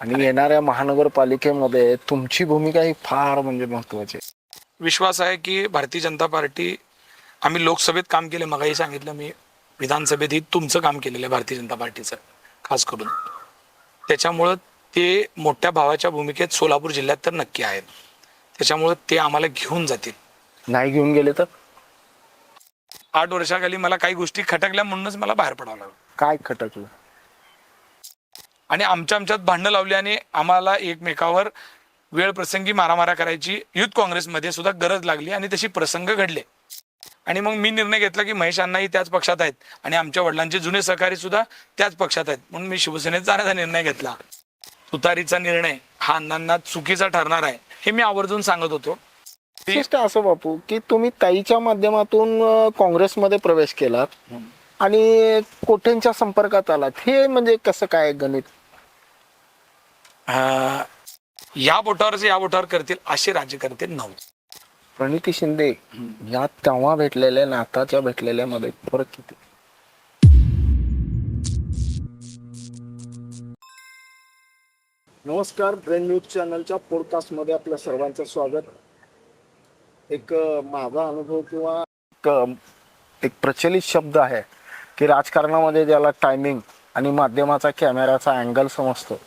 आणि येणाऱ्या महानगरपालिकेमध्ये तुमची भूमिका ही फार म्हणजे महत्त्वाची आहे. विश्वास आहे की भारतीय जनता पार्टी, आम्ही लोकसभेत काम केले, मगाही सांगितलं मी, विधानसभेतही तुमचं काम केलेलं आहे भारतीय जनता पार्टीचं खास करून. त्याच्यामुळं ते मोठ्या भावाच्या भूमिकेत सोलापूर जिल्ह्यात तर नक्की आहेत. त्याच्यामुळं ते आम्हाला घेऊन जातील. नाही घेऊन गेले तर 8 वर्षाखाली मला काही गोष्टी खटकल्या म्हणूनच मला बाहेर पडावं लागलं. काय खटकलं? आणि आमच्यात भांडणं लावली आणि आम्हाला एकमेकावर वेळ प्रसंगी मारामारा करायची युथ काँग्रेसमध्ये सुद्धा गरज लागली आणि तशी प्रसंग घडले. आणि मग मी निर्णय घेतला की महेश अण्णाही त्याच पक्षात आहेत आणि आमच्या वडिलांचे जुने सहकारी सुद्धा त्याच पक्षात आहेत, म्हणून मी शिवसेनेत जाण्याचा निर्णय घेतला. तुतारीचा निर्णय हा अण्णांना चुकीचा ठरणार आहे हे मी आवर्जून सांगत होतो. विशिष्ट असं बापू की तुम्ही ताईच्या माध्यमातून काँग्रेसमध्ये प्रवेश केलात आणि कोठ्यांच्या संपर्कात आलात, हे म्हणजे कसं काय गणित? या बोटावरच या बोटावर करतील असे राज्यकर्ते नव्हते. प्रणिती शिंदे या तेव्हा भेटलेल्या नाताच्या भेटलेल्या मध्ये फरक किती? नमस्कार, ब्रेन न्यूज चॅनलच्या पॉडकास्टमध्ये आपल्या सर्वांचं स्वागत. एक माझा अनुभव किंवा एक प्रचलित शब्द आहे की राजकारणामध्ये ज्याला टायमिंग आणि माध्यमाचा कॅमेराचा अँगल समजतो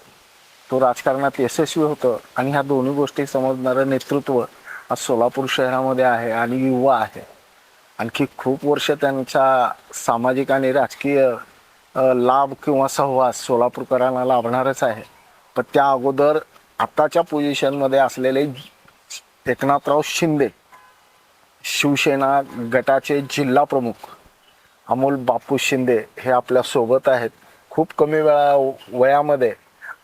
तो राजकारणात यशस्वी होतं. आणि ह्या दोन्ही गोष्टी समजणारं नेतृत्व आज सोलापूर शहरामध्ये आहे आणि युवा आहे. आणखी खूप वर्ष त्यांच्या सामाजिक आणि राजकीय लाभ किंवा सहवास सोलापूरकरांना लाभणारच आहे. पण त्या अगोदर आताच्या पोझिशनमध्ये असलेले एकनाथराव शिंदे, शिवसेना गटाचे जिल्हा प्रमुख अमोल बापू शिंदे हे आपल्या सोबत आहेत. खूप कमी वयामध्ये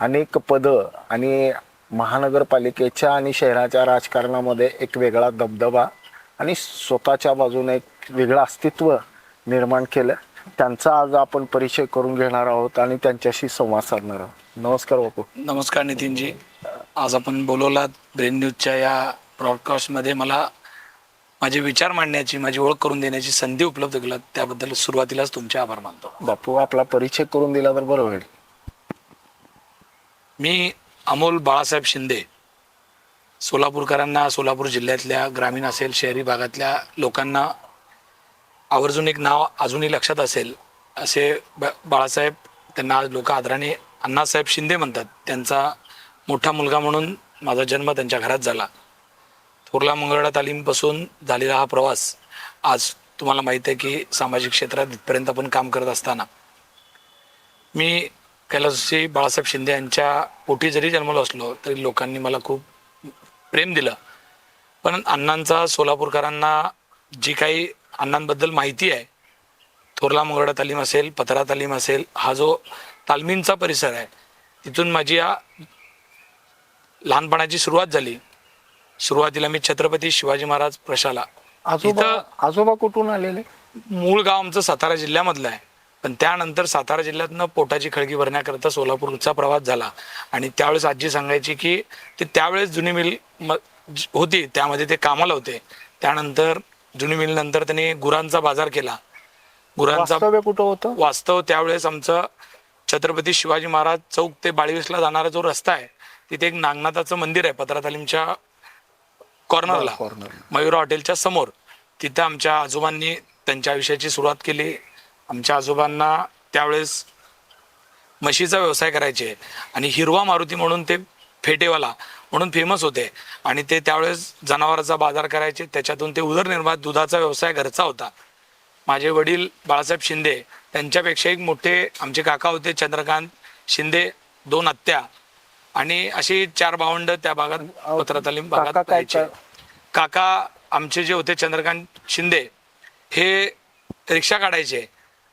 अनेक पदं आणि महानगरपालिकेच्या आणि शहराच्या राजकारणामध्ये एक वेगळा दबदबा आणि स्वतःच्या बाजूने एक वेगळं अस्तित्व निर्माण केलं. त्यांचा आज आपण परिचय करून घेणार आहोत आणि त्यांच्याशी संवाद साधणार आहोत. नमस्कार बापू. नमस्कार नितीनजी. आज आपण बोलवलात ब्रेन न्यूजच्या या ब्रॉडकास्टमध्ये, मला माझे विचार मांडण्याची, माझी ओळख करून देण्याची संधी उपलब्ध केली, त्याबद्दल सुरुवातीलाच तुमचे आभार मानतो. बापू, आपला परिचय करून दिला तर बरं होईल. मी अमोल बाळासाहेब शिंदे, सोलापूरकरांना, सोलापूर जिल्ह्यातल्या ग्रामीण असेल शहरी भागातल्या लोकांना आवर्जून एक नाव अजूनही लक्षात असेल असे बाळासाहेब, त्यांना आज लोक आदराने अण्णासाहेब शिंदे म्हणतात. त्यांचा मोठा मुलगा म्हणून माझा जन्म त्यांच्या घरात झाला. थोरला मंगळवेढा तालीमपासून झालेला हा प्रवास आज तुम्हाला माहीत आहे की सामाजिक क्षेत्रात इथपर्यंत आपण काम करत असताना मी कैलासवासी बाळासाहेब शिंदे यांच्या पोटी जरी जन्मलो असलो तरी लोकांनी मला खूप प्रेम दिलं. पण अण्णांचा सोलापूरकरांना जी काही अण्णांबद्दल माहिती आहे, थोरला मंगळवेढा तालीम असेल, पतरा तालीम असेल, हा जो तालमींचा परिसर आहे, तिथून माझी या लहानपणाची सुरुवात झाली. सुरुवातीला मी छत्रपती शिवाजी महाराज प्रशाला. आजोबा कुठून आलेले? मूळ गाव आमचं सातारा जिल्ह्यामधलं आहे, पण त्यानंतर सातारा जिल्ह्यातनं पोटाची खळगी भरण्याकरता सोलापूरचा प्रवास झाला. आणि त्यावेळेस आजी सांगायची की ते त्यावेळेस जुनी मिल होती, त्यामध्ये ते कामाला होते. त्यानंतर जुनी मिल नंतर त्यांनी गुरांचा बाजार केला. गुरांचा कुठं होतं? वास्तव त्यावेळेस आमचं छत्रपती शिवाजी महाराज चौक ते बाळीवेसला जाणारा जो रस्ता आहे, तिथे एक नागनाथाचं मंदिर आहे पत्रा तालीमच्या कॉर्नरला, मयुरा हॉटेलच्या समोर. तिथं आमच्या आजोबांनी त्यांच्या आयुष्याची सुरुवात केली. आमच्या आजोबांना त्यावेळेस म्हशीचा व्यवसाय करायचे आणि हिरवा मारुती म्हणून ते फेटेवाला म्हणून फेमस होते. आणि ते त्यावेळेस जनावरांचा बाजार करायचे, त्याच्यातून ते उदरनिर्वाह, दुधाचा व्यवसाय घरचा होता. माझे वडील बाळासाहेब शिंदे, त्यांच्यापेक्षा एक मोठे आमचे काका होते चंद्रकांत शिंदे, 2 आत्या आणि अशी 4 भावंड त्या भागात पत्रा तालीम भागात राहायचे. काका आमचे जे होते चंद्रकांत शिंदे हे रिक्षा काढायचे.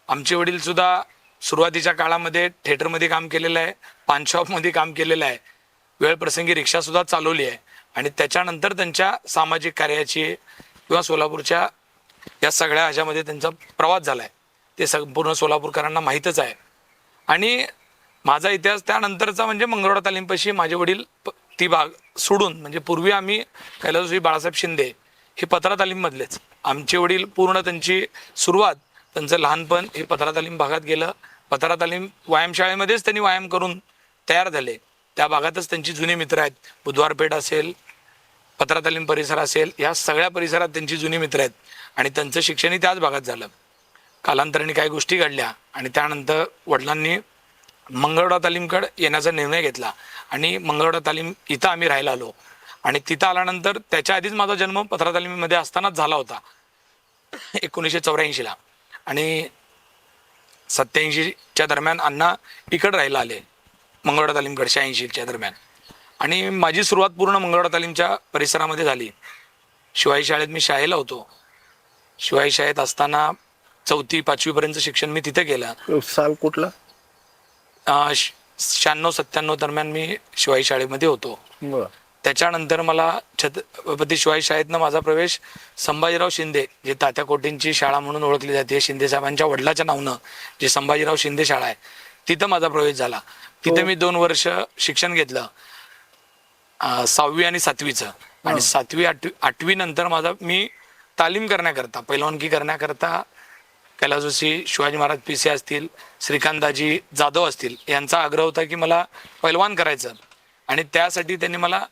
आमचे वडील सुद्धा सुरुवातीच्या काळामध्ये थिएटरमध्ये काम केलेलं आहे, पान शॉपमध्ये काम केलेलं आहे, वेळ प्रसंगी रिक्षा सुद्धा चालवली आहे. आणि त्याच्यानंतर त्यांच्या सामाजिक कार्याची किंवा सोलापूरच्या या सगळ्या ह्याच्यामध्ये त्यांचा प्रवास झाला आहे, ते संपूर्ण सोलापूरकरांना माहीतच आहे. आणि माझा इतिहास त्यानंतरचा म्हणजे मंगळवेढा तालीमपाशी माझे वडील ती भाग सोडून, म्हणजे पूर्वी आम्ही कैलासवासी बाळासाहेब शिंदे हे पत्रा तालीममधलेच, आमचे वडील पूर्ण त्यांची सुरुवात, त्यांचं लहानपण हे पत्रा तालीम भागात गेलं. पत्रा तालीम व्यायामशाळेमध्येच त्यांनी व्यायाम करून तयार झाले. त्या भागातच त्यांची जुनी मित्र आहेत. बुधवारपेठ असेल, पत्रा तालीम परिसर असेल, या सगळ्या परिसरात त्यांची जुनी मित्र आहेत आणि त्यांचं शिक्षणही त्याच भागात झालं. कालांतराने काही गोष्टी घडल्या आणि त्यानंतर वडिलांनी मंगळवेढा तालीमकडे येण्याचा निर्णय घेतला आणि मंगळवेढा तालीम इथं आम्ही राहायला आलो. आणि तिथं आल्यानंतर त्याच्या आधीच माझा जन्म पत्रा तालीमीमध्ये असतानाच झाला होता 1984ला. आणि 87च्या दरम्यान अण्णा इकडे राहायला आले मंगळवेढा तालीमकडे 86च्या दरम्यान. आणि माझी सुरुवात पूर्ण मंगळवेढा तालीमच्या परिसरामध्ये झाली. शिवाजी शाळेत मी शाळेला होतो. शिवाजी शाळेत असताना 4थी 5वीपर्यंत शिक्षण मी तिथे केलं. साल कुठला? 96-97 दरम्यान मी शिवाजी शाळेमध्ये होतो. बरं. त्याच्यानंतर मला छत्रपती शिवाजी शाळेतनं माझा प्रवेश संभाजीराव शिंदे, जे तात्या कोटेंची शाळा म्हणून ओळखली जाते, शिंदे साहेबांच्या वडिलाच्या नावानं जे संभाजीराव शिंदे शाळा आहे, तिथं माझा प्रवेश झाला. तिथे मी 2 वर्ष शिक्षण घेतलं, 6वी आणि 7वीचं. आणि 7वी 8वी नंतर मी तालीम करण्याकरता, पैलवानकी करण्याकरता कैलासवासी शिवाजी महाराज पिसे असतील, श्रीकांतदाजी जाधव असतील, यांचा आग्रह होता की मला पैलवान करायचं. आणि त्यासाठी त्यांनी मला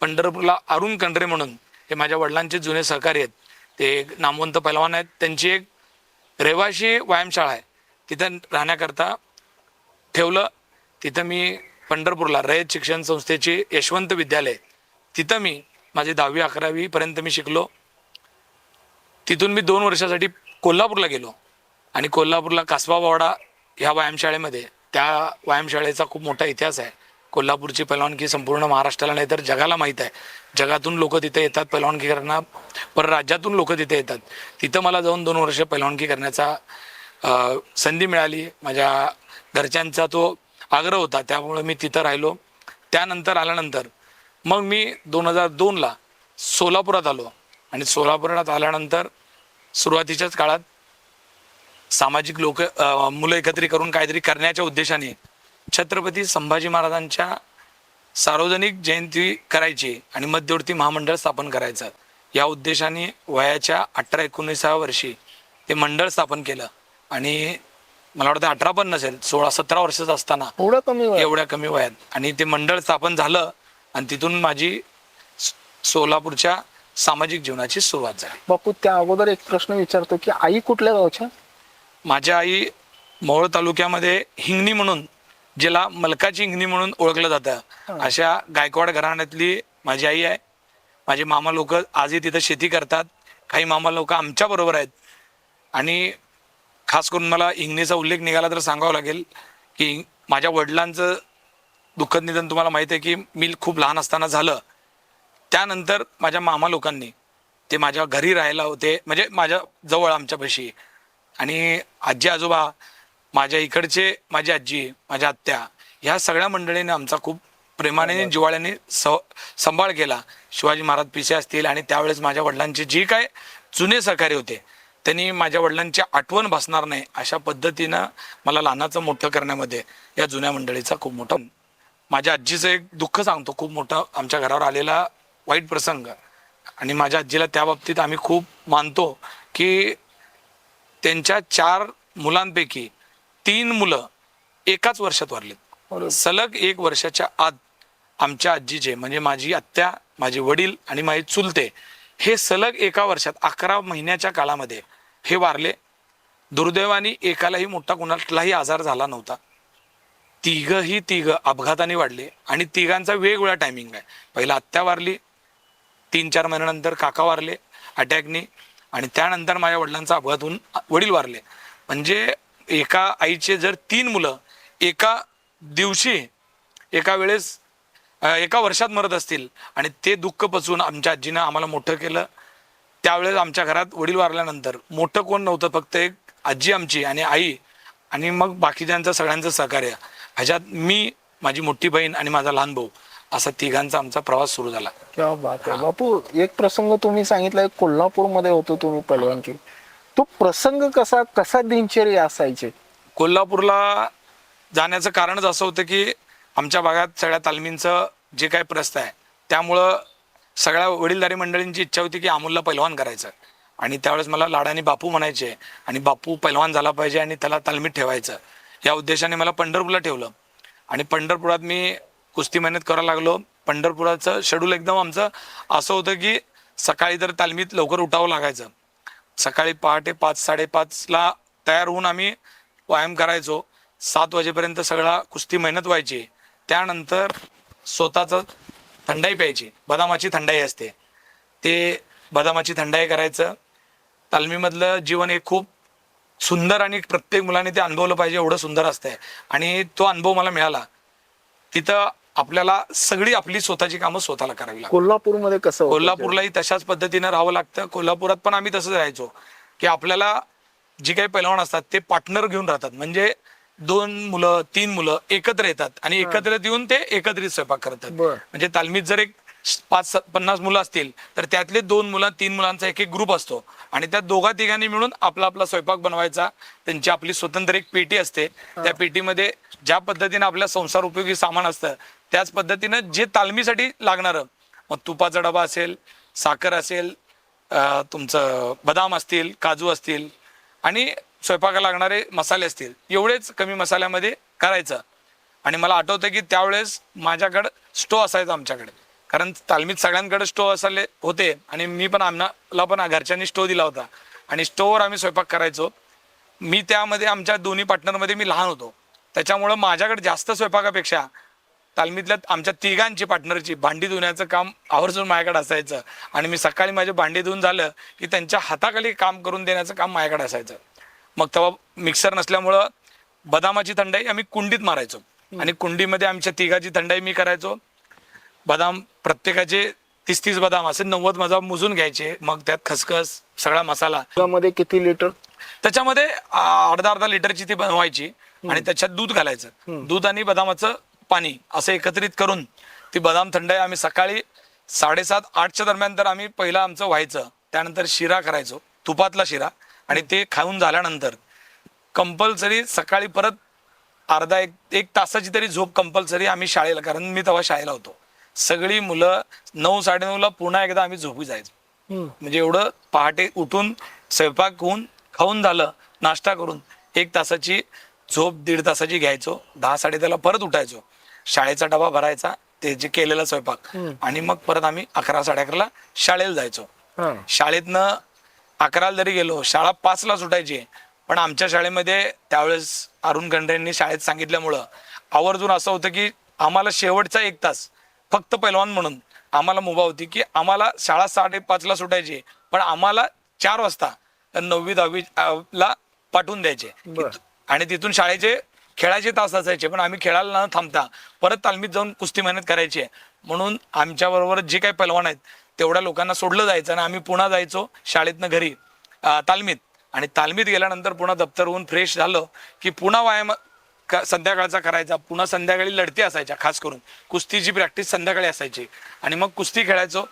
पंढरपूरला अरुण कंडरे म्हणून, हे माझ्या वडिलांचे जुने सहकारी आहेत, ते नामवंत पैलवान आहेत, त्यांची एक रहिवाशी व्यायामशाळा आहे, तिथं राहण्याकरता ठेवलं. तिथं मी पंढरपूरला रयत शिक्षण संस्थेचे यशवंत विद्यालय, तिथं मी माझी 10वी 11वी पर्यंत मी शिकलो. तिथून मी 2 वर्षासाठी कोल्हापूरला गेलो आणि कोल्हापूरला कासबावाडा ह्या व्यायामशाळेमध्ये, त्या व्यायामशाळेचा खूप मोठा इतिहास आहे. कोल्हापूरची पैलवानकी संपूर्ण महाराष्ट्राला नाही तर जगाला माहीत आहे. जगातून लोक तिथे येतात पैलवानकी करणार, परराज्यातून लोक तिथे येतात. तिथं मला जाऊन 2 वर्ष पैलवानकी करण्याचा संधी मिळाली. माझ्या घरच्यांचा तो आग्रह होता, त्यामुळे मी तिथं राहिलो. त्यानंतर आल्यानंतर मग मी 2002ला सोलापुरात आलो आणि सोलापुरात आल्यानंतर सुरुवातीच्याच काळात सामाजिक मुलं एकत्रित करून काहीतरी करण्याच्या उद्देशाने छत्रपती संभाजी महाराजांच्या सार्वजनिक जयंती करायची आणि मध्यवर्ती महामंडळ स्थापन करायचं, या उद्देशाने वयाच्या 18-19व्या वर्षी ते मंडळ स्थापन केलं. आणि मला वाटतं 18 पण नसेल, 16-17 वर्षाचं असताना, एवढ्या कमी वयात, आणि ते मंडळ स्थापन झालं. आणि तिथून माझी सोलापूरच्या सामाजिक जीवनाची सुरुवात झाली. बापू, त्या अगोदर एक प्रश्न विचारतो की आई कुठल्या गावच्या? माझ्या आई मोहोळ तालुक्यामध्ये हिंगणी म्हणून, जिला मलकाची हिंगणी म्हणून ओळखलं जातं, अशा गायकवाड घराण्यातली माझी आई आहे. माझे मामा लोक आजही तिथं शेती करतात. काही मामा लोक आमच्या बरोबर आहेत. आणि खास करून मला हिंगणीचा उल्लेख निघाला तर सांगावं लागेल की माझ्या वडिलांचं दुःखद निधन तुम्हाला माहिती आहे की मी खूप लहान असताना झालं. त्यानंतर माझ्या मामा लोकांनी, ते माझ्या घरी राहायला होते, म्हणजे माझ्या जवळ आमच्यापाशी, आणि आजी आजोबा, माझ्या इकडचे माझी आजी, माझ्या आत्या, ह्या सगळ्या मंडळीने आमचा खूप प्रेमाने जिव्हाळ्याने सांभाळ केला. शिवाजी महाराज पिसे असतील आणि त्यावेळेस माझ्या वडिलांचे जी काय जुने सहकारी होते, त्यांनी माझ्या वडिलांची आठवण भासणार नाही अशा पद्धतीनं मला लहानाचं मोठं करण्यामध्ये या जुन्या मंडळीचा खूप मोठा. माझ्या आजीचं एक दुःख सांगतो, खूप मोठा आमच्या घरावर आलेला वाईट प्रसंग. आणि माझ्या आजीला त्या बाबतीत आम्ही खूप मानतो की त्यांच्या 4 मुलांपैकी 3 मुलं एकाच वर्षात वारलेत. सलग 1 वर्षाच्या आत आमच्या आजीचे, म्हणजे माझी आत्या, माझे वडील आणि माझे चुलते, हे सलग एका वर्षात 11 महिन्याच्या काळामध्ये हे वारले. दुर्दैवाने एकालाही मोठा कुणालाही आजार झाला नव्हता. तिघं अपघाताने वाढले आणि तिघांचा वेगवेगळा टायमिंग आहे. पहिला आत्या वारली, 3-4 महिन्यानंतर काका वारले अटॅकनी, आणि त्यानंतर माझ्या वडिलांचा अपघात होऊन वडील वारले. म्हणजे एका आईचे जर 3 मुलं एका दिवशी, एका वेळेस, एका वर्षात मरत असतील, आणि ते दुःख पचवून आमच्या आजीनं आम्हाला मोठं केलं. त्यावेळेस आमच्या घरात वडील वारल्यानंतर मोठं कोण नव्हतं, फक्त एक आजी आमची आणि आई, आणि मग बाकीच्यांचं सगळ्यांचं सहकार्य. ह्याच्यात मी, माझी मोठी बहीण आणि माझा लहान भाऊ, असा तिघांचा आमचा प्रवास सुरू झाला. क्या बात आहे. बापू, एक प्रसंग तुम्ही सांगितलाय, कोल्हापूरमध्ये होतो तुम्ही पैलवानकी, तो प्रसंग कसा दिनचर्या असायचे? कोल्हापूरला जाण्याचं कारणच असं होतं की आमच्या भागात सगळ्या तालमींचं जे काही प्रस्थ आहे, त्यामुळं सगळ्या वडीलधारी मंडळींची इच्छा होती की अमोलला पैलवान करायचं. आणि त्यावेळेस मला लाडाने बापू म्हणायचे, आणि बापू पैलवान झाला पाहिजे आणि त्याला तालमीत ठेवायचं, या उद्देशाने मला पंढरपूरला ठेवलं. आणि पंढरपुरात मी कुस्ती मेहनत करायला लागलो. पंढरपुराचं शेड्यूल एकदम आमचं असं होतं की सकाळी तर तालमीत लवकर उठावं लागायचं. सकाळी पहाटे 5-5:30ला तयार होऊन आम्ही व्यायाम करायचो. 7 वाजेपर्यंत सगळा कुस्ती मेहनत व्हायची. त्यानंतर स्वतःचं थंडाई प्यायची, बदामाची थंडाई असते, ते बदामाची थंडाई करायचं. तालमीमधलं जीवन हे खूप सुंदर आणि प्रत्येक मुलाने ते अनुभवलं पाहिजे एवढं सुंदर असतंय. आणि तो अनुभव मला मिळाला. तिथं आपल्याला सगळी आपली स्वतःची कामं स्वतःला करावी लागतात. कोल्हापूरमध्ये कसं होतं? कोल्हापूरलाही तशाच पद्धतीनं राहावं लागतं. कोल्हापुरात पण आम्ही तसंच राहायचो की आपल्याला जी काही पैलवान असतात ते पार्टनर घेऊन राहतात. म्हणजे 2 मुलं 3 मुलं एकत्र येतात आणि एकत्रित येऊन ते एकत्रित स्वयंपाक करतात. बरं. म्हणजे तालमीत जर एक 50 मुलं असतील तर त्यातले 2 मुलं 3 मुलांचा एक ग्रुप असतो आणि त्या दोघा तिघांनी मिळून आपला आपला स्वयंपाक बनवायचा. त्यांची आपली स्वतंत्र एक पेटी असते. त्या पेटीमध्ये ज्या पद्धतीने आपल्या संसार उपयोगी सामान असतं त्याच पद्धतीनं जे तालमीसाठी लागणारं, मग तुपाचा डबा असेल, साखर असेल, तुमचं बदाम असतील, काजू असतील आणि स्वयंपाकाला लागणारे मसाले असतील, एवढेच कमी मसाल्यामध्ये करायचं. आणि मला आठवतं की त्यावेळेस माझ्याकडं स्टोव असायचा आमच्याकडे, कारण तालमीत सगळ्यांकडे स्टोव असायले होते आणि मी पण आम्हाला पण घरच्यांनी स्टोव दिला होता आणि स्टोववर आम्ही स्वयंपाक करायचो. मी त्यामध्ये आमच्या दोन्ही पार्टनरमध्ये मी लहान होतो, त्याच्यामुळं माझ्याकडे जास्त स्वयंपाकापेक्षा तालमीतल्या आमच्या तिघांची पार्टनरची भांडी धुण्याचं काम आवर्जून माझ्याकडे असायचं. आणि मी सकाळी माझे भांडी धुवून झालं की त्यांच्या हाताखाली काम करून देण्याचं काम माझ्याकडे असायचं. मग तेव्हा मिक्सर नसल्यामुळं बदामाची थंडाई आम्ही कुंडीत मारायचो आणि कुंडीमध्ये आमच्या तिघाची थंडाई मी करायचो. बदाम प्रत्येकाचे 30-30 बदाम असे 90 बदाम मोजून घ्यायचे. मग त्यात खसखस सगळा मसाला. त्यामध्ये किती लिटर? त्याच्यामध्ये अर्धा लिटरची ती बनवायची आणि त्याच्यात दूध घालायचं. दूध आणि बदामाचं पाणी असं एकत्रित करून ती बदाम थंडाई आम्ही सकाळी 7:30-8च्या दरम्यान तर आम्ही पहिला आमचं व्हायचं. त्यानंतर शिरा करायचो, तुपातला शिरा. आणि ते खाऊन झाल्यानंतर कंपल्सरी सकाळी परत एक तासाची तरी झोप कंपल्सरी आम्ही शाळेला, कारण मी तेव्हा शाळेला होतो. सगळी मुलं 9-9:30ला पुन्हा एकदा आम्ही झोपी जायचो. म्हणजे एवढं पहाटे उठून स्वयंपाक होऊन खाऊन झालं, नाश्ता करून 1 तासाची झोप 1.5 तासाची घ्यायचो. 10-10:30ला परत उठायचो, शाळेचा डबा भरायचा, ते जे केलेला स्वयंपाक, आणि मग परत आम्ही 11-11:30ला शाळेला जायचो. शाळेतनं 11ला जरी गेलो, शाळा 5ला सुटायची. पण आमच्या शाळेमध्ये त्यावेळेस अरुण गंढरेंनी शाळेत सांगितल्यामुळं आवर्जून असं होतं की आम्हाला शेवटचा 1 तास फक्त पैलवान म्हणून आम्हाला मुभा होती की आम्हाला शाळा 5:30ला सुटायची, पण आम्हाला 4 वाजता 9वी-10वीला पाठवून द्यायचे. आणि तिथून शाळेचे खेळाचे तास असायचे, पण आम्ही खेळायला न थांबता परत तालमीत जाऊन कुस्ती मेहनत करायची. म्हणून आमच्याबरोबर जे काही पैलवान आहेत तेवढ्या लोकांना सोडलं जायचं आणि आम्ही पुन्हा जायचो शाळेतनं घरी तालमीत. आणि तालमीत गेल्यानंतर पुन्हा दप्तर होऊन फ्रेश झालं की पुन्हा व्यायाम संध्याकाळचा करायचा. पुन्हा संध्याकाळी लढती असायच्या, खास करून कुस्तीची प्रॅक्टिस संध्याकाळी असायची. आणि मग कुस्ती खेळायचो,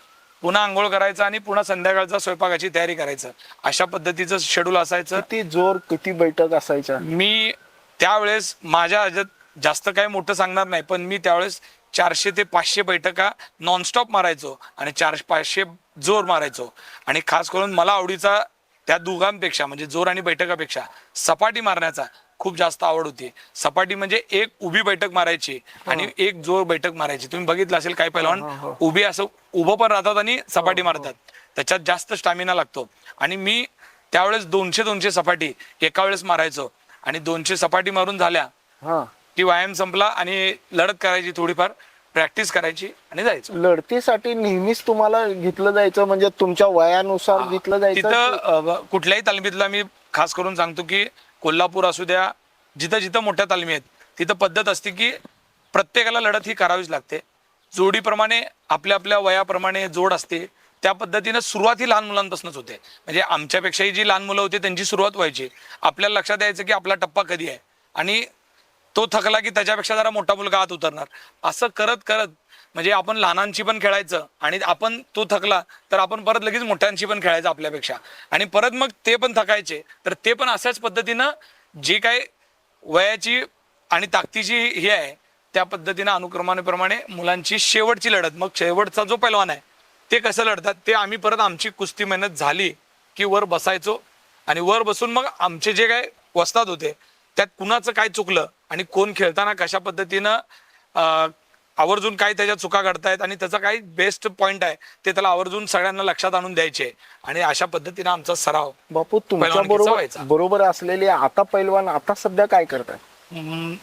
पुन्हा आंघोळ करायचं आणि पुन्हा संध्याकाळचा स्वयंपाकाची तयारी करायचं. अशा पद्धतीचं शेड्यूल असायचं. किती जोर, किती बैठक असायच्या? मी त्यावेळेस माझ्या ह्याच्यात जास्त काही मोठं सांगणार नाही, पण मी त्यावेळेस 400 ते 500 बैठका नॉनस्टॉप मारायचो आणि 400-500 जोर मारायचो. आणि खास करून मला आवडीचा त्या दोघांपेक्षा, म्हणजे जोर आणि बैठकापेक्षा सपाटी मारण्याचा खूप जास्त आवड होती. सपाटी म्हणजे एक उभी बैठक मारायची आणि एक जोर बैठक मारायची. तुम्ही बघितलं असेल काही पैलवान उभी असं उभं पण राहतात आणि सपाटी मारतात, त्याच्यात जास्त स्टॅमिना लागतो. आणि मी त्यावेळेस 200 सपाटी एका वेळेस मारायचो. आणि 200 सपाटी मारून झाल्या की व्यायाम संपला आणि लढत करायची, थोडीफार प्रॅक्टिस करायची आणि जायचं. लढतीसाठी नेहमीच तुम्हाला घेतलं जायचं, म्हणजे तुमच्या वयानुसार घेतलं जायचं? तिथं कुठल्याही तालमीतला मी खास करून सांगतो की कोल्हापूर असू द्या, जिथं जिथं मोठ्या तालमी आहेत तिथं पद्धत असते की प्रत्येकाला लढत ही करावीच लागते. जोडीप्रमाणे आपल्या आपल्या वयाप्रमाणे जोड असते. त्या पद्धतीनं सुरुवात ही लहान मुलांपासूनच होते. म्हणजे आमच्यापेक्षाही जी लहान मुलं होती त्यांची सुरुवात व्हायची. आपल्याला लक्षात यायचं की आपला टप्पा कधी आहे आणि तो थकला की त्याच्यापेक्षा जरा मोठा मुलगा आत उतरणार. असं करत करत म्हणजे आपण लहानांची पण खेळायचं आणि आपण तो थकला तर आपण परत लगेच मोठ्यांशी पण खेळायचं आपल्यापेक्षा, आणि परत मग ते पण थकायचे. तर ते पण अशाच पद्धतीनं जे काय वयाची आणि ताकदीची हे आहे त्या पद्धतीनं अनुक्रमानेप्रमाणे मुलांची शेवटची लढत, मग शेवटचा जो पैलवान आहे ते कसं लढतात ते आम्ही परत आमची कुस्ती मेहनत झाली की वर बसायचो. आणि वर बसून मग आमचे जे काय वस्ताद होते त्यात कुणाचं काय चुकलं आणि कोण खेळताना कशा पद्धतीनं आवर्जून काय त्याच्या चुका घडतायत आणि त्याचा काही बेस्ट पॉईंट आहे ते त्याला आवर्जून सगळ्यांना लक्षात आणून द्यायचे आणि अशा पद्धतीने आमचा सराव बापू तुमच्या पैलवानकीचा बरोबर व्हायचा. बरोबर असलेले आता पैलवान आता सध्या काय करताय?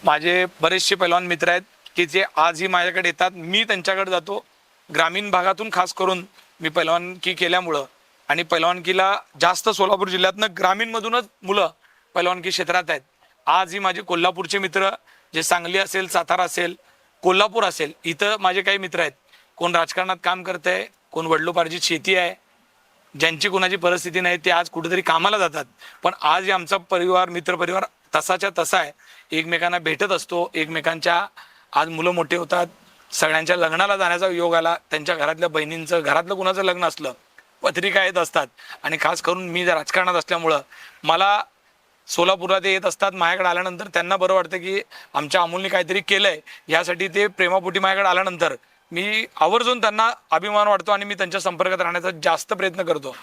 माझे बरेचसे पैलवान मित्र आहेत की जे आजही माझ्याकडे येतात, मी त्यांच्याकडे जातो. ग्रामीण भागातून खास करून मी पैलवानकी केल्यामुळं आणि पैलवानकीला जास्त सोलापूर जिल्ह्यातनं ग्रामीणमधूनच मुलं पैलवानकी क्षेत्रात आहेत. आजही माझे कोल्हापूरचे मित्र, जे सांगली असेल, सातारा असेल, कोल्हापूर असेल, इथं माझे काही मित्र आहेत. कोण राजकारणात काम करत आहे, कोण वडिलोपार्जित शेती आहे, ज्यांची कोणाची परिस्थिती नाही ते आज कुठेतरी कामाला जातात. पण आज आमचा परिवार, मित्रपरिवार तसाच्या तसा आहे. एकमेकांना भेटत असतो, एकमेकांच्या आज मुलं मोठे होतात, सगळ्यांच्या लग्नाला जाण्याचा योग आला. त्यांच्या घरातल्या बहिणींचं, घरातलं कुणाचं लग्न असलं, पत्रिका येत असतात. आणि खास करून मी जर राजकारणात असल्यामुळं मला सोलापूरला ते येत असतात. माझ्याकडे आल्यानंतर त्यांना बरं वाटतं की आमच्या अमोलने काहीतरी केलंय, यासाठी ते प्रेमापोटी माझ्याकडे आल्यानंतर मी आवर्जून त्यांना अभिमान वाटतो आणि मी त्यांच्या संपर्कात राहण्याचा जास्त प्रयत्न करतो.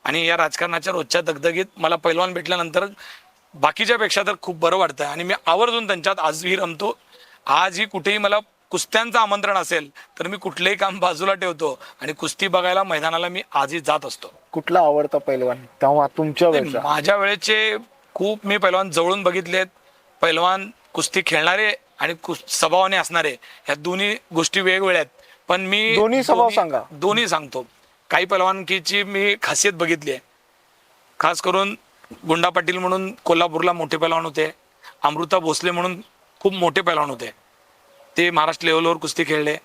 आणि या राजकारणाच्या रोजच्या दगदगीत मला पैलवान भेटल्यानंतर बाकीच्यापेक्षा तर खूप बरं वाटतं आणि मी आवर्जून त्यांच्यात आजही रमतो. आजही कुठेही मला कुस्त्यांचं आमंत्रण असेल तर मी कुठलंही काम बाजूला ठेवतो आणि कुस्ती बघायला मैदानाला मी आजही जात असतो. कुठला आवडता पैलवान तेव्हा तुमच्या वेळेचा? माझ्या वेळेचे खूप मी पैलवान जवळून बघितलेत. पैलवान कुस्ती खेळणारे आणि स्वभावाने असणारे, ह्या दोन्ही गोष्टी वेगवेगळ्या आहेत. पण मी दोन्ही स्वभाव सांगा. दोन्ही सांगतो. काही पैलवानकीची मी खासियत बघितली आहे. खास करून गुंडा पाटील म्हणून कोल्हापूरला मोठे पैलवान होते. अमृता भोसले म्हणून खूप मोठे पैलवान होते. ते महाराष्ट्र लेवलवर कुस्ती खेळले.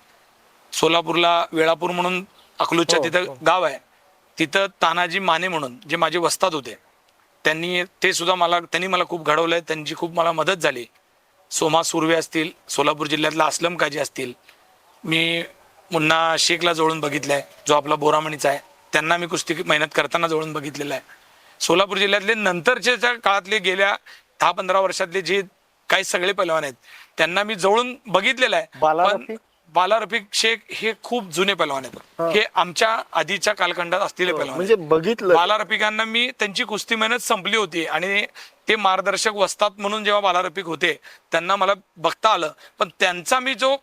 सोलापूरला वेळापूर म्हणून अकलूजच्या तिथं गाव आहे, तिथं तानाजी माने म्हणून जे माझे वस्ताद होते, त्यांनी मला खूप घडवलंय. त्यांची खूप मला मदत झाली. सोमा सुर्वे असतील, सोलापूर जिल्ह्यातला असलम काजी असतील. मी मुन्ना शेखला जवळून बघितलंय, जो आपला बोरामणीचा आहे. त्यांना मी कुस्ती मेहनत करताना जवळून बघितलेलं आहे. सोलापूर जिल्ह्यातले नंतरच्या काळातले गेल्या 10-15 वर्षातले जे काही सगळे पैलवान आहेत त्यांना मी जवळून बघितलेलं आहे. पण बाला रफिक शेख हे खूप जुने पैलवान आहेत. हे आमच्या आधीच्या कालखंडात असलेले पैलवान म्हणजे बघितलं. बाला रफिकांना मी त्यांची कुस्ती मेहनत संपली होती आणि ते मार्गदर्शक वस्ताद म्हणून जेव्हा बाला रफिक होते त्यांना मला बघता आलं. पण त्यांचा मी जो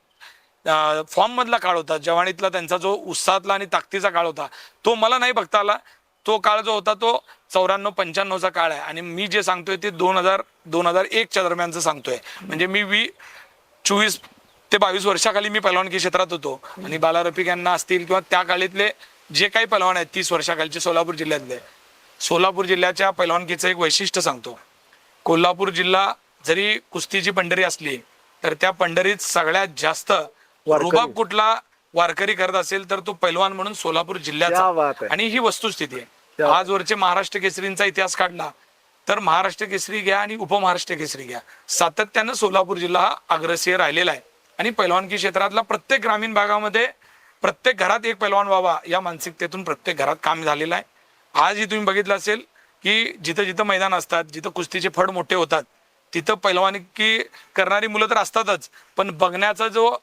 फॉर्म मधला काळ होता, जवानीतला त्यांचा जो उत्साहातला आणि ताकदीचा काळ होता, तो मला नाही बघता आला. तो काळ जो होता तो 94-95चा काळ आहे आणि मी जे सांगतोय ते 2000-2001च्या दरम्यानचं सांगतोय. म्हणजे मी 24 ते 22 वर्षाखाली मी पैलवानकी क्षेत्रात होतो. आणि बाला रफिक यांना असतील किंवा त्या काळातले जे काही पैलवान आहेत 30 वर्षाखालचे सोलापूर जिल्ह्यातले, सोलापूर जिल्ह्याच्या पैलवानकीचं एक वैशिष्ट्य सांगतो. कोल्हापूर जिल्हा जरी कुस्तीची पंढरी असली तर त्या पंढरीत सगळ्यात जास्त रुबाब कुठला वारकरी करत असेल तर तो पैलवान म्हणून सोलापूर जिल्ह्याचा. आणि ही वस्तुस्थिती आहे. आजवरचे महाराष्ट्र केसरींचा इतिहास काढला तर महाराष्ट्र केसरी घ्या आणि उपमहाराष्ट्र केसरी घ्या, सातत्यानं सोलापूर जिल्हा हा अग्रेसर राहिलेला आहे. आणि पैलवानकी क्षेत्रातला प्रत्येक ग्रामीण भागामध्ये प्रत्येक घरात एक पैलवान व्हावा या मानसिकतेतून प्रत्येक घरात काम झालेलं आहे. आजही तुम्ही बघितलं असेल की जिथं जिथं मैदान असतात, जिथं कुस्तीचे फड मोठे होतात, तिथं पैलवानकी करणारी मुलं तर असतातच, पण बघण्याचा जो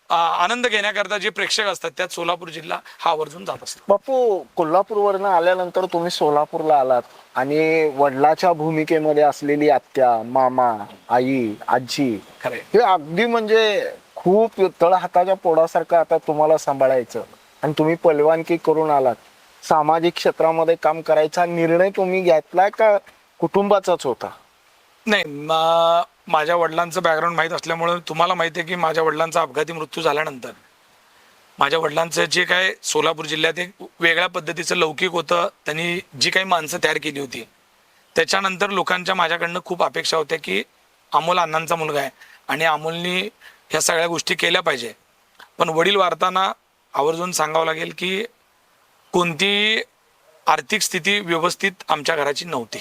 आनंद घेण्याकरता जे प्रेक्षक असतात त्यात सोलापूर जिल्हा हा आवर्जून जात असतो. बापू, कोल्हापूरवरनं आल्यानंतर तुम्ही सोलापूरला आलात आणि वडिलाच्या भूमिकेमध्ये असलेली आत्या, मामा, आई, आजी, खरे हे अगदी म्हणजे खूप तळ हाताच्या पोडासारखं आता तुम्हाला सांभाळायचं. आणि तुम्ही पैलवानकी करून आलात. सामाजिक क्षेत्रामध्ये काम करायचा निर्णय तुम्ही घेतलाय का कुटुंबाचाच होता? नाही, माझ्या वडिलांचं बॅकग्राऊंड माहीत असल्यामुळे तुम्हाला माहिती आहे की माझ्या वडिलांचा अपघाती मृत्यू झाल्यानंतर माझ्या वडिलांचं जे काय सोलापूर जिल्ह्यात एक वेगळ्या पद्धतीचं लौकिक होतं, त्यांनी जी काही माणसं तयार केली होती, त्याच्यानंतर लोकांच्या माझ्याकडनं खूप अपेक्षा होत्या की अमोल अण्णांचा मुलगा आहे आणि अमोलनी ह्या सगळ्या गोष्टी केल्या पाहिजे. पण वडील वारताना आवर्जून सांगावं लागेल की कोणती आर्थिक स्थिती व्यवस्थित आमच्या घराची नव्हती.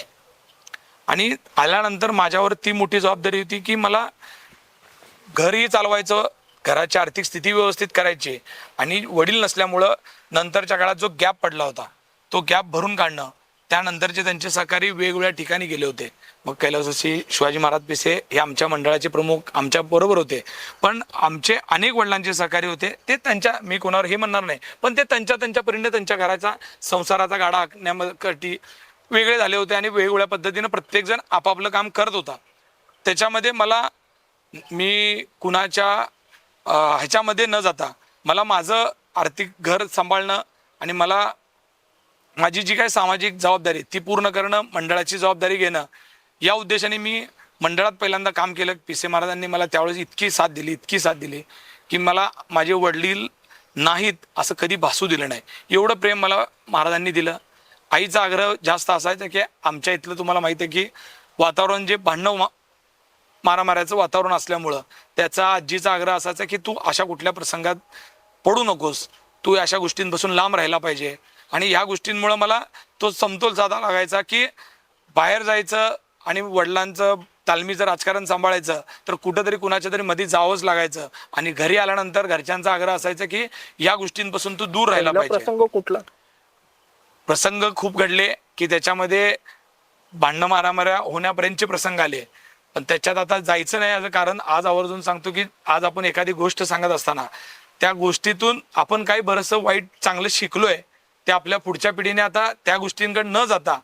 आणि आल्यानंतर माझ्यावर ती मोठी जबाबदारी होती की मला घरही चालवायचं, घराची आर्थिक स्थिती व्यवस्थित करायची आणि वडील नसल्यामुळं नंतरच्या काळात जो गॅप पडला होता तो गॅप भरून काढणं. त्यानंतरचे त्यांचे सहकारी वेगवेगळ्या ठिकाणी गेले होते. मग कैलासवासी शिवाजी महाराज पिसे हे आमच्या मंडळाचे प्रमुख आमच्या बरोबर होते, पण आमचे अनेक वडिलांचे सहकारी होते. ते त्यांच्या, मी कोणावर हे म्हणणार नाही, पण ते त्यांच्या परीने त्यांच्या घराचा संसाराचा गाडा आखण्यासाठी वेगळे झाले होते आणि वेगवेगळ्या पद्धतीनं प्रत्येकजण आपापलं काम करत होता. त्याच्यामध्ये मी कुणाच्या ह्याच्यामध्ये न जाता मला माझं आर्थिक घर सांभाळणं आणि मला माझी जी काही सामाजिक जबाबदारी ती पूर्ण करणं, मंडळाची जबाबदारी घेणं, या उद्देशाने मी मंडळात पहिल्यांदा काम केलं. पिसे महाराजांनी मला त्यावेळेस इतकी साथ दिली की मला माझे वडील नाहीत असं कधी भासू दिलं नाही. एवढं प्रेम मला महाराजांनी दिलं. आईचा आग्रह जास्त असायचा की आमच्या इथलं तुम्हाला माहिती आहे की वातावरण जे भांडणं मारामाऱ्याचं वातावरण असल्यामुळं त्याचा आजीचा आग्रह असायचा की तू अशा कुठल्या प्रसंगात पडू नकोस, तू अशा गोष्टींपासून लांब राहायला पाहिजे. आणि ह्या गोष्टींमुळं मला तो समतोल साधा लागायचा की बाहेर जायचं आणि वडिलांचं तालमीचं राजकारण सांभाळायचं तर कुठंतरी कुणाच्या तरी मध्ये जावंच लागायचं. आणि घरी आल्यानंतर घरच्यांचा आग्रह असायचा की या गोष्टींपासून तू दूर राहायला पहिला पाहिजे. प्रसंग कुठला? प्रसंग खूप घडले की त्याच्यामध्ये भांडणं मारामाऱ्या होण्यापर्यंतचे प्रसंग आले. पण त्याच्यात आता जायचं नाही याचं कारण आज आवर्जून सांगतो की आज आपण एखादी गोष्ट सांगत असताना त्या गोष्टीतून आपण काही बरंचसं वाईट चांगलं शिकलोय, ते आपल्या पुढच्या पिढीने आता त्या गोष्टींकडे न जाता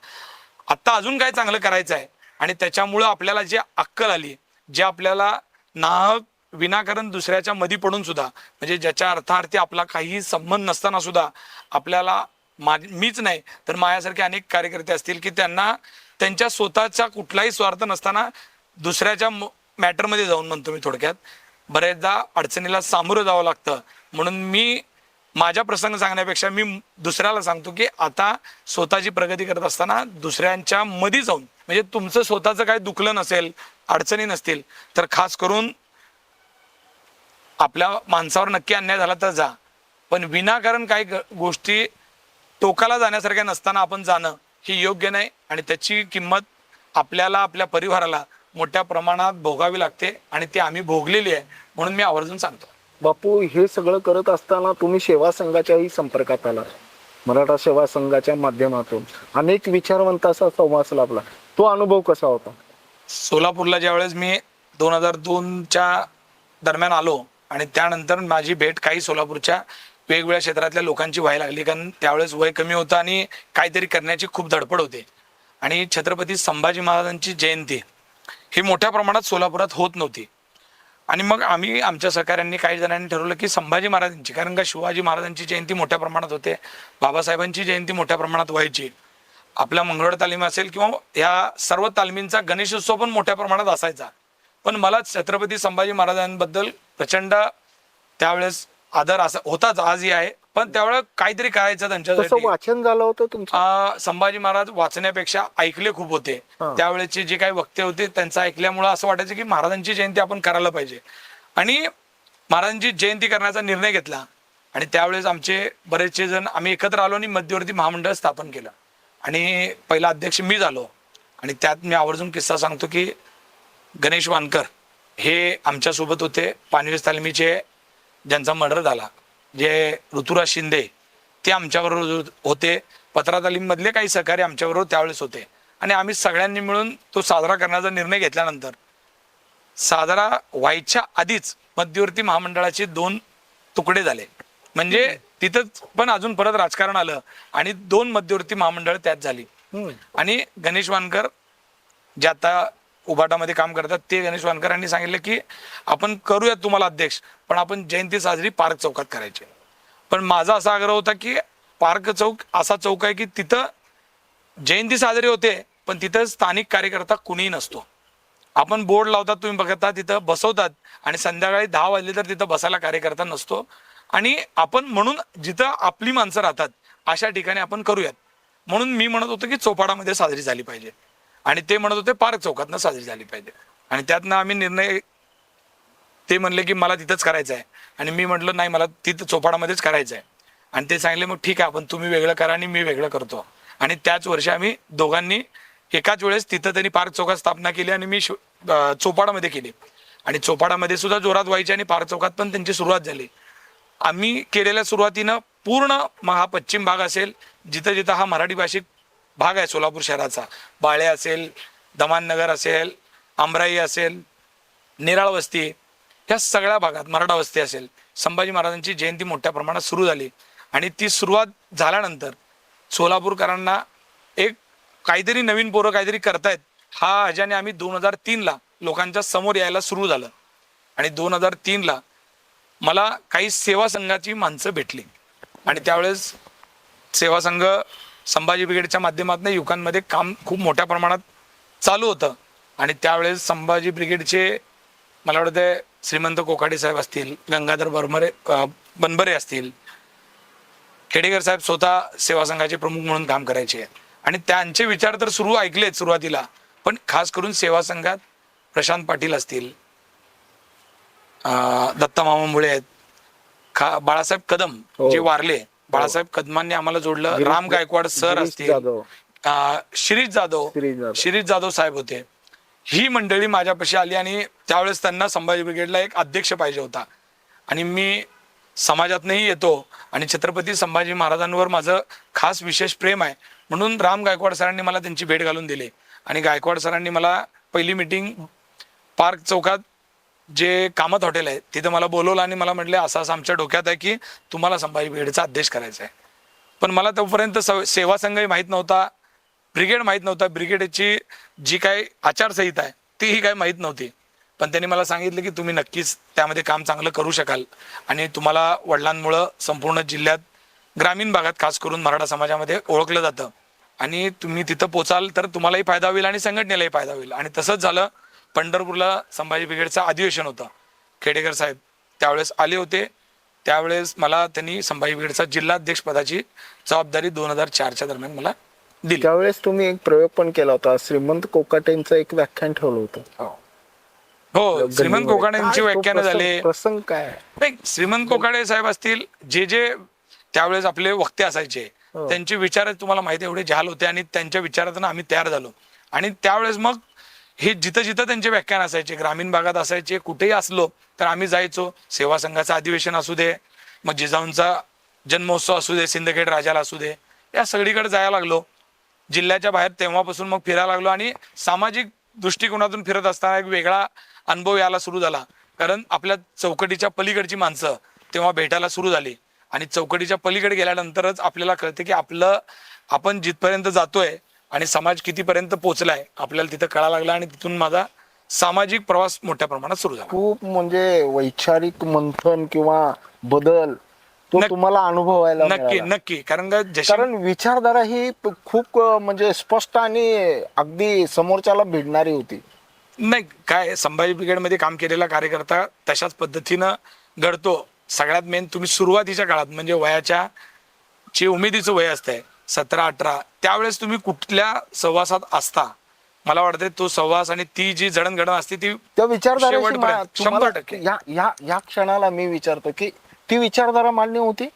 आता अजून काय चांगलं करायचं आहे. आणि त्याच्यामुळं आपल्याला जी अक्कल आली, जे आपल्याला नाहक विनाकारण दुसऱ्याच्या मधी पडून सुद्धा, म्हणजे ज्याच्या अर्थार्थी आपला काही संबंध नसताना सुद्धा आपल्याला मीच नाही तर माझ्यासारखे अनेक कार्यकर्ते असतील की त्यांना त्यांच्या स्वतःचा कुठलाही स्वार्थ नसताना दुसऱ्याच्या मॅटरमध्ये जाऊन, म्हणतो मी थोडक्यात, बरेचदा अडचणीला सामोरं जावं लागतं. म्हणून मी माझ्या प्रसंग सांगण्यापेक्षा मी दुसऱ्याला सांगतो की आता स्वतःची प्रगती करत असताना दुसऱ्यांच्या मध्ये जाऊन, म्हणजे तुमचं स्वतःचं काही दुखलं नसेल, अडचणी नसतील तर खास करून आपल्या माणसावर नक्की अन्याय झाला तर जा, पण विनाकारण काही गोष्टी टोकाला जाण्यासारख्या नसताना आपण जाणं हे योग्य नाही. आणि त्याची किंमत आपल्याला, आपल्या परिवाराला मोठ्या प्रमाणात भोगावी लागते आणि ती आम्ही भोगलेली आहे. म्हणून मी आवर्जून सांगतो. बापू, हे सगळं करत असताना तुम्ही सेवा संघाच्याही संपर्कात आला. मराठा सेवा संघाच्या माध्यमातून अनेक विचारवंतांचा संवाद लाभला. तो अनुभव कसा होता? सोलापूरला ज्यावेळेस मी 2002च्या दरम्यान आलो आणि त्यानंतर माझी भेट काही सोलापूरच्या वेगवेगळ्या क्षेत्रातल्या लोकांची व्हायला लागली, कारण त्यावेळेस वय कमी होतं आणि काहीतरी करण्याची खूप धडपड होते. आणि छत्रपती संभाजी महाराजांची जयंती ही मोठ्या प्रमाणात सोलापुरात होत नव्हती. आणि मग आम्ही आमच्या सहकाऱ्यांनी काही जणांनी ठरवलं की संभाजी महाराजांची, कारण का शिवाजी महाराजांची जयंती मोठ्या प्रमाणात होते, बाबासाहेबांची जयंती मोठ्या प्रमाणात व्हायची, आपल्या मंगळवार तालीम असेल किंवा या सर्व तालमींचा गणेशोत्सव पण मोठ्या प्रमाणात असायचा. पण मला छत्रपती संभाजी महाराजांबद्दल प्रचंड त्यावेळेस आदर असा होताच, आजही आहे, पण त्यावेळेस काहीतरी करायचं त्यांच्यासाठी. वाचन झालं होतं तुमचं? संभाजी महाराज वाचण्यापेक्षा ऐकले खूप होते. त्यावेळेचे जे काही वक्ते होते त्यांचं ऐकल्यामुळं असं वाटायचं की महाराजांची जयंती आपण करायला पाहिजे. आणि महाराजांची जयंती करण्याचा निर्णय घेतला. आणि त्यावेळेस आमचे बरेचसे जण आम्ही एकत्र आलो आणि मध्यवर्ती महामंडळ स्थापन केलं. आणि पहिला अध्यक्ष मी झालो. आणि त्यात मी आवर्जून किस्सा सांगतो की गणेश वानकर हे आमच्यासोबत होते. पानवेस तालमीचे ज्यांचा मर्डर झाला, जे ऋतुराज शिंदे, ते आमच्याबरोबर होते. पत्रा तालीममधले काही सहकारी आमच्याबरोबर त्यावेळेस होते. आणि आम्ही सगळ्यांनी मिळून तो साजरा करण्याचा निर्णय घेतल्यानंतर साजरा व्हायच्या आधीच मध्यवर्ती महामंडळाचे 2 तुकडे झाले. म्हणजे तिथंच पण अजून परत राजकारण आलं आणि 2 मध्यवर्ती महामंडळ त्यात झाली. आणि गणेश वानकर जे आता उभाटामध्ये काम करतात, ते गणेश वानकरांनी सांगितलं की आपण करूयात तुम्हाला अध्यक्ष, पण आपण जयंती साजरी पार्क चौकात करायची. पण माझा असा आग्रह होता की पार्क चौक असा चौक आहे की तिथं जयंती साजरी होते पण तिथं स्थानिक कार्यकर्ता कुणीही नसतो. आपण बोर्ड लावतात, तुम्ही बघता तिथं बसवतात आणि संध्याकाळी 10 वाजले तर तिथं बसायला कार्यकर्ता नसतो. आणि आपण म्हणून जिथं आपली माणसं राहतात अशा ठिकाणी आपण करूयात. म्हणून मी म्हणत होतो की चोपाडामध्ये साजरी झाली पाहिजे आणि ते म्हणत होते पार्क चौकातनं साजरी झाली पाहिजे. आणि त्यातनं आम्ही निर्णय, ते म्हणले की मला तिथंच करायचं आहे आणि मी म्हटलं नाही, मला तिथं चोपाडामध्येच करायचं आहे. आणि ते सांगितले मग ठीक आहे, आपण तुम्ही वेगळं करा आणि मी वेगळं करतो. आणि त्याच वर्षी आम्ही दोघांनी एकाच वेळेस तिथं त्यांनी पार्क चौकात स्थापना केली आणि मी चोपाडामध्ये केली. आणि चोपाडामध्ये सुद्धा जोरात व्हायची आणि पार्क चौकात पण त्यांची सुरुवात झाली. आम्ही केलेल्या सुरुवातीनं पूर्ण हा पश्चिम भाग असेल, जिथं जिथं हा मराठी भाषिक भाग आहे सोलापूर शहराचा, बाळे असेल, दमाननगर असेल, आमराई असेल, नेराळ वस्ती, ह्या सगळ्या भागात मराठा वस्ती असेल, संभाजी महाराजांची जयंती मोठ्या प्रमाणात सुरू झाली. आणि ती सुरुवात झाल्यानंतर सोलापूरकरांना एक काहीतरी नवीन पोरं काहीतरी करतायत हा ह्याच्याने आम्ही 2003ला लोकांच्या समोर यायला सुरू झालं. आणि 2003ला मला काही सेवा संघाची माणसं भेटली आणि त्यावेळेस सेवा संघ संभाजी ब्रिगेडच्या माध्यमातून युवकांमध्ये काम खूप मोठ्या प्रमाणात चालू होतं. आणि त्यावेळेस संभाजी ब्रिगेडचे मला वाटतं श्रीमंत कोकाटे साहेब असतील, गंगाधर बनबरे असतील, खेडेकर साहेब स्वतः सेवा संघाचे प्रमुख म्हणून काम करायचे आणि त्यांचे विचार तर ऐकलेत सुरुवातीला, पण खास करून सेवा संघात प्रशांत पाटील असतील, दत्ता मामा मुळे आहेत, बाळासाहेब कदम जे वारले, बाळासाहेब कदमांनी आम्हाला जोडलं, राम गायकवाड सर असतील, शिरीष जाधव साहेब होते. ही मंडळी माझ्यापाशी आली आणि त्यावेळेस त्यांना संभाजी ब्रिगेडला एक अध्यक्ष पाहिजे होता आणि मी समाजातनंही येतो आणि छत्रपती संभाजी महाराजांवर माझं खास विशेष प्रेम आहे म्हणून राम गायकवाड सरांनी मला त्यांची भेट घालून दिली आणि गायकवाड सरांनी मला पहिली मीटिंग पार्क चौकात जे कामत हॉटेल आहे तिथं मला बोलवलं आणि मला म्हटलं असं असं आमच्या डोक्यात आहे की तुम्हाला संभाजी ब्रिगेडचा अध्यक्ष करायचा आहे. पण मला तोपर्यंत सेवा संघही माहीत नव्हता, ब्रिगेड माहीत नव्हता, ब्रिगेडची जी काय आचारसंहिता आहे तीही काय माहीत नव्हती. पण त्यांनी मला सांगितलं की तुम्ही नक्कीच त्यामध्ये काम चांगलं करू शकाल आणि तुम्हाला वडिलांमुळं संपूर्ण जिल्ह्यात ग्रामीण भागात खास करून मराठा समाजामध्ये ओळखलं जातं आणि तुम्ही तिथं पोचाल तर तुम्हालाही फायदा होईल आणि संघटनेलाही फायदा होईल. आणि तसंच झालं. पंढरपूरला संभाजी ब्रिगेडचं अधिवेशन होतं. खेडेकर साहेब त्यावेळेस आले होते. त्यावेळेस मला त्यांनी संभाजी ब्रिगेडचा जिल्हाध्यक्ष पदाची जबाबदारी 2004च्या दरम्यान मला दिली. त्यावेळेस तुम्ही एक प्रयोग पण केला होता, श्रीमंत कोकाटेंचं एक व्याख्यान ठेवलं होतं. हो, श्रीमंत कोकाटेंची व्याख्यानं झाले. प्रसंग काय? नाही, श्रीमंत कोकाटे साहेब असतील, जे जे त्यावेळेस आपले वक्ते असायचे त्यांचे विचार तुम्हाला माहिती एवढे जहाल होते आणि त्यांच्या विचारातून आम्ही तयार झालो. आणि त्यावेळेस मग हे जिथं जिथं त्यांचे व्याख्यान असायचे, ग्रामीण भागात असायचे, कुठेही असलो तर आम्ही जायचो. सेवा संघाचं अधिवेशन असू दे, मग जिजाऊंचा जन्मोत्सव असू दे, सिंदखेड राजाला असू दे, या सगळीकडे जायला लागलो. जिल्ह्याच्या बाहेर तेव्हापासून मग फिरायला लागलो आणि सामाजिक दृष्टिकोनातून फिरत असताना एक वेगळा अनुभव यायला सुरू झाला. कारण आपल्या चौकटीच्या पलीकडची माणसं तेव्हा भेटायला सुरू झाली आणि चौकटीच्या पलीकडे गेल्यानंतरच आपल्याला कळते की आपण जिथपर्यंत जातोय आणि समाज कितीपर्यंत पोहोचलाय आपल्याला तिथं कळायला लागला. आणि तिथून माझा सामाजिक प्रवास मोठ्या प्रमाणात सुरू झाला. खूप म्हणजे वैचारिक मंथन किंवा बदल तो तुम्हाला अनुभवायला नक्की कारण विचारधारा ही खूप म्हणजे स्पष्ट आणि अगदी समोरच्याला भिडणारी होती. नाही, काय संभाजी ब्रिगेडमध्ये काम केलेला कार्यकर्ता तशाच पद्धतीनं घडतो. सगळ्यात मेन तुम्ही सुरुवातीच्या काळात म्हणजे वयाच्या जे उमेदीचं वय असतंय 17-18, त्यावेळेस तुम्ही कुठल्या सहवासात असता, मला वाटतं तो सहवास आणि ती जी जडणघडण असते ती त्या विचारधारा 100%. या क्षणाला मी विचारतो की ती विचारधारा मान्य होती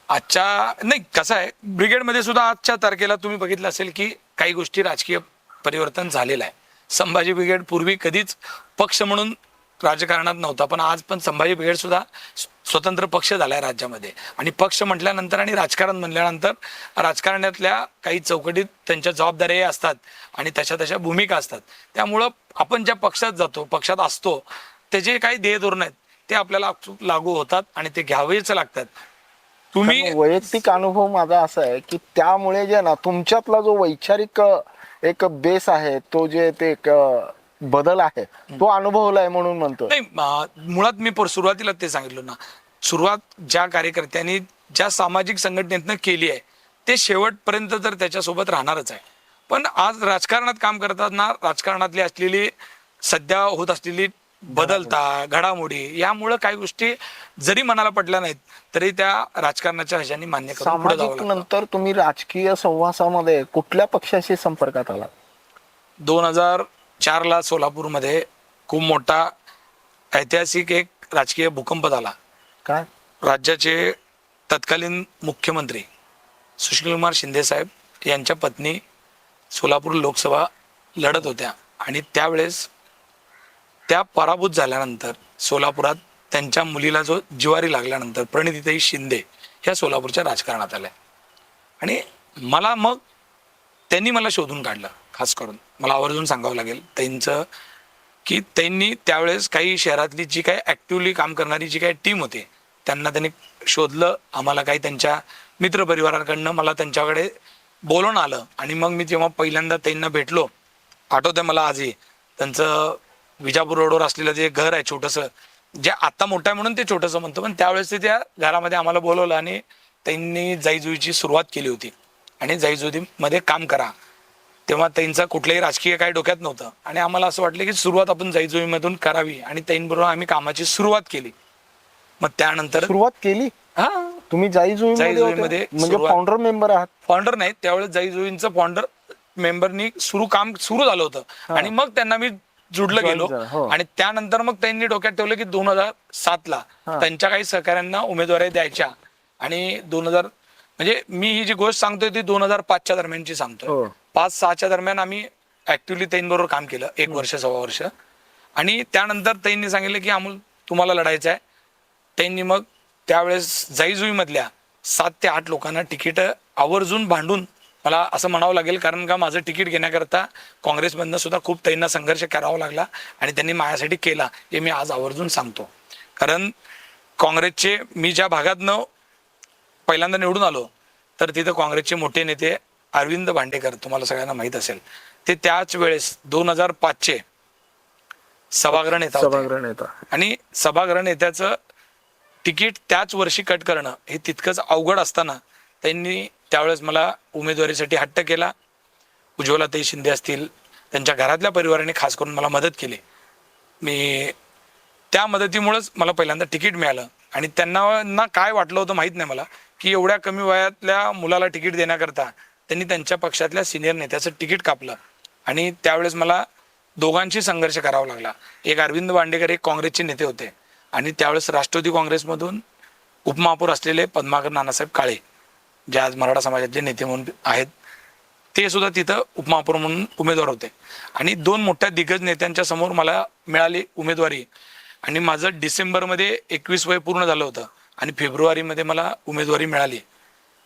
आजच्या. नाही, कसं आहे, ब्रिगेडमध्ये सुद्धा आजच्या तारखेला तुम्ही बघितलं असेल की काही गोष्टी राजकीय परिवर्तन झालेलं आहे. संभाजी ब्रिगेड पूर्वी कधीच पक्ष म्हणून राजकारणात नव्हता, पण आज पण संभाजी ब्रिगेड सुद्धा स्वतंत्र पक्ष झालाय राज्यामध्ये. आणि पक्ष म्हटल्यानंतर आणि राजकारण म्हणल्यानंतर राजकारणातल्या काही चौकटीत त्यांच्या जबाबदाऱ्या असतात आणि तशा भूमिका असतात. त्यामुळं आपण ज्या पक्षात जातो, पक्षात असतो, त्याचे काही ध्येय धोरण आहेत ते आपल्याला लागू होतात आणि ते घ्यावेच लागतात. तुम्ही वैयक्तिक अनुभव माझा असा आहे की त्यामुळे जे ना तुमच्यातला जो वैचारिक एक बेस आहे, तो जे ते एक बदल आहे तो अनुभवलाय म्हणून म्हणतो. नाही, मुळात मी सुरुवातीला ते सांगितलं ना, सुरुवात ज्या कार्यकर्त्यांनी ज्या सामाजिक संघटनेतनं केली आहे ते शेवटपर्यंत तर त्याच्यासोबत राहणारच आहे. पण आज राजकारणात काम करताना राजकारणातली असलेली सध्या होत असलेली बदलता घडामोडी यामुळे काही गोष्टी जरी मनाला पडल्या नाहीत तरी त्या राजकारणाच्या ह्याच्यानी मान्य करून पुढे जावं लागतं. नंतर तुम्ही राजकीय सहवासामध्ये कुठल्या पक्षाशी संपर्कात आला? 2004ला सोलापूरमध्ये खूप मोठा ऐतिहासिक एक राजकीय भूकंप झाला. काय? राज्याचे तत्कालीन मुख्यमंत्री सुशीलकुमार शिंदे साहेब यांच्या पत्नी सोलापूर लोकसभा लढत होत्या आणि त्यावेळेस त्या पराभूत झाल्यानंतर सोलापुरात त्यांच्या मुलीला जो जिवारी लागल्यानंतर प्रणितीताई शिंदे ह्या सोलापूरच्या राजकारणात आल्या आणि त्यांनी मला शोधून काढलं. खास करून मला आवर्जून सांगावं लागेल त्यांचं की त्यांनी त्यावेळेस काही शहरातली जी काही ॲक्टिव्हली काम करणारी जी काही टीम होती त्यांनी शोधलं. आम्हाला काही त्यांच्या मित्रपरिवाराकडनं मला त्यांच्याकडे बोलवून आलं आणि मग मी जेव्हा पहिल्यांदा त्यांना भेटलो, आठवतंय मला आजही, त्यांचं विजापूर रोडवर असलेलं जे घर आहे छोटंसं जे आता मोठं आहे म्हणून ते छोटंसं म्हणतो, पण त्यावेळेस ते त्या घरामध्ये आम्हाला बोलवलं आणि त्यांनी जाईजुईची सुरुवात केली होती. आणि जाईजुईमध्ये काम करा, तेव्हा त्यांचं कुठलंही राजकीय काय डोक्यात नव्हतं आणि आम्हाला असं वाटलं की सुरुवात आपण जाईजुईमधून करावी आणि त्यांबरोबर आम्ही कामाची सुरुवात केली. मग त्यानंतर सुरुवात केली हा तुम्ही जाईजुईमध्ये जाईजुईमध्ये म्हणजे सुरुवात- फाउंडर मेंबर आहात? फाउंडर नाही, त्यावेळेस जाईजुईंचं फाउंडर मेंबरनी काम सुरू झालं होतं आणि मग त्यांना मी जुडलं Join गेलो. झाला, हो. आणि त्यानंतर मग त्यांनी डोक्यात ठेवलं की 2007ला त्यांच्या काही सहकाऱ्यांना उमेदवारी द्यायच्या आणि 2000 म्हणजे मी ही जी गोष्ट सांगतोय ती 2005च्या दरम्यानची सांगतोय. हो. 5-6च्या दरम्यान आम्ही ऍक्टिव्हली त्यांबरोबर काम केलं 1 वर्ष 1.25 वर्ष. आणि त्यानंतर त्यांनी सांगितलं की अमोल तुम्हाला लढायचं आहे. त्यांनी मग त्यावेळेस जाईजुई मधल्या 7 ते 8 लोकांना तिकीट आवर्जून भांडून, मला असं म्हणावं लागेल कारण का माझं तिकीट घेण्याकरता काँग्रेसमधनं सुद्धा खूप त्यांना संघर्ष करावा लागला आणि त्यांनी माझ्यासाठी केला हे मी आज आवर्जून सांगतो. कारण काँग्रेसचे मी ज्या भागातनं पहिल्यांदा निवडून आलो तर तिथं काँग्रेसचे मोठे नेते अरविंद भांडेकर, तुम्हाला सगळ्यांना माहित असेल, ते त्याच वेळेस 2005चे सभागृह नेता होते. सभागृह नेता. आणि सभागृह नेत्याचं तिकीट त्याच वर्षी कट करणं हे तितकंच अवघड असताना त्यांनी त्यावेळेस मला उमेदवारीसाठी हट्ट केला. उज्ज्वलाताई शिंदे असतील, त्यांच्या घरातल्या परिवाराने खास करून मला मदत केली. मी त्या मदतीमुळेच मला पहिल्यांदा तिकीट मिळालं आणि त्यांना काय वाटलं होतं माहीत नाही मला की एवढ्या कमी वयातल्या मुलाला तिकीट देण्याकरता त्यांनी त्यांच्या पक्षातल्या सिनियर नेत्याचं तिकीट कापलं. आणि त्यावेळेस मला दोघांशी संघर्ष करावा लागला. एक अरविंद भांडेकर एक काँग्रेसचे नेते होते आणि त्यावेळेस राष्ट्रवादी काँग्रेसमधून उपमहापौर असलेले पद्माकर नानासाहेब काळे, जे आज मराठा समाजाचे नेते म्हणून आहेत, ते सुद्धा तिथं उपमहापौर म्हणून उमेदवार होते. आणि 2 मोठ्या दिग्गज नेत्यांच्या समोर मला मिळाली उमेदवारी. आणि माझं डिसेंबरमध्ये 21 वय पूर्ण झालं होतं आणि फेब्रुवारीमध्ये मला उमेदवारी मिळाली.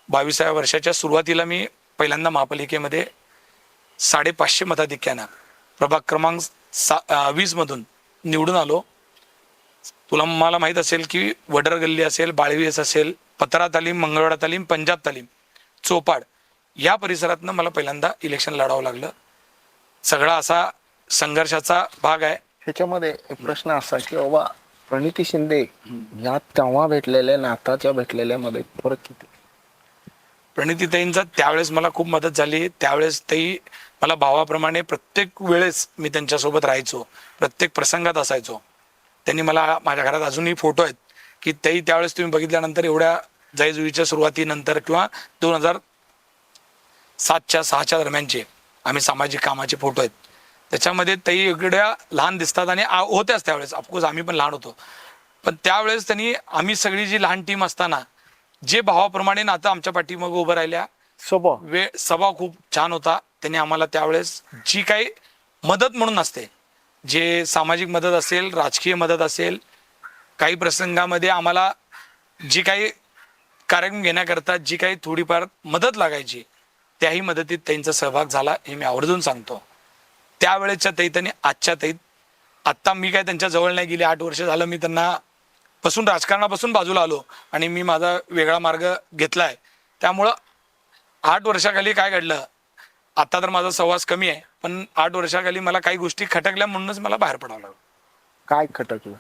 22व्या वर्षाच्या सुरुवातीला मी पहिल्यांदा महापालिकेमध्ये 550 मताधिक्यानं प्रभाग क्रमांक 20 मधून निवडून आलो. मला माहित असेल की वडर गल्ली असेल, बाळवीस असेल, पत्रा तालीम, मंगळवाडा तालीम, पंजाब तालीम, चोपाड या परिसरातनं मला पहिल्यांदा इलेक्शन लढावं लागलं. सगळा असा संघर्षाचा भाग आहे. ह्याच्यामध्ये एक प्रश्न असा की बाबा प्रणिती शिंदे या तेव्हा भेटलेल्या नाताच्या भेटलेल्यामध्ये फरक किती? प्रणितीताईंचा त्यावेळेस मला खूप मदत झाली. त्यावेळेस ताई मला भावाप्रमाणे प्रत्येक वेळेस मी त्यांच्यासोबत राहायचो, प्रत्येक प्रसंगात असायचो. त्यांनी मला, माझ्या घरात अजूनही फोटो आहेत की ताई त्यावेळेस तुम्ही बघितल्यानंतर एवढ्या जाईजुईच्या सुरुवातीनंतर किंवा 2007-06च्या दरम्यानचे आम्ही सामाजिक कामाचे फोटो आहेत. त्याच्यामध्ये ताई एवढ्या लहान दिसतात आणि होत्याच त्यावेळेस, ऑफकोर्स आम्ही पण लहान होतो, पण त्यावेळेस त्यांनी आम्ही सगळी जी लहान टीम असताना जे भावाप्रमाणे नातं आमच्या पाठीमागे उभं राहिल्या. स्वभाव खूप छान होता. त्यांनी आम्हाला त्यावेळेस जी काही मदत म्हणून असते, जे सामाजिक मदत असेल, राजकीय मदत असेल, काही प्रसंगामध्ये आम्हाला जी काही कार्यक्रम घेण्याकरता जी काही थोडीफार मदत लागायची त्याही मदतीत त्यांचा सहभाग झाला हे मी आवर्जून सांगतो. त्यावेळेच्या ताईत आणि आजच्या ताईत, आत्ता मी काय त्यांच्या जवळ नाही गेले, 8 वर्ष झालं मी त्यांना पासून राजकारणापासून बाजूला आलो आणि मी माझा वेगळा मार्ग घेतलाय. त्यामुळं 8 वर्षाखाली काय घडलं, आता तर माझा सहवास कमी आहे, पण 8 वर्षाखाली मला काही गोष्टी खटकल्या म्हणूनच मला बाहेर पडावं लागलं. काय खटकलं?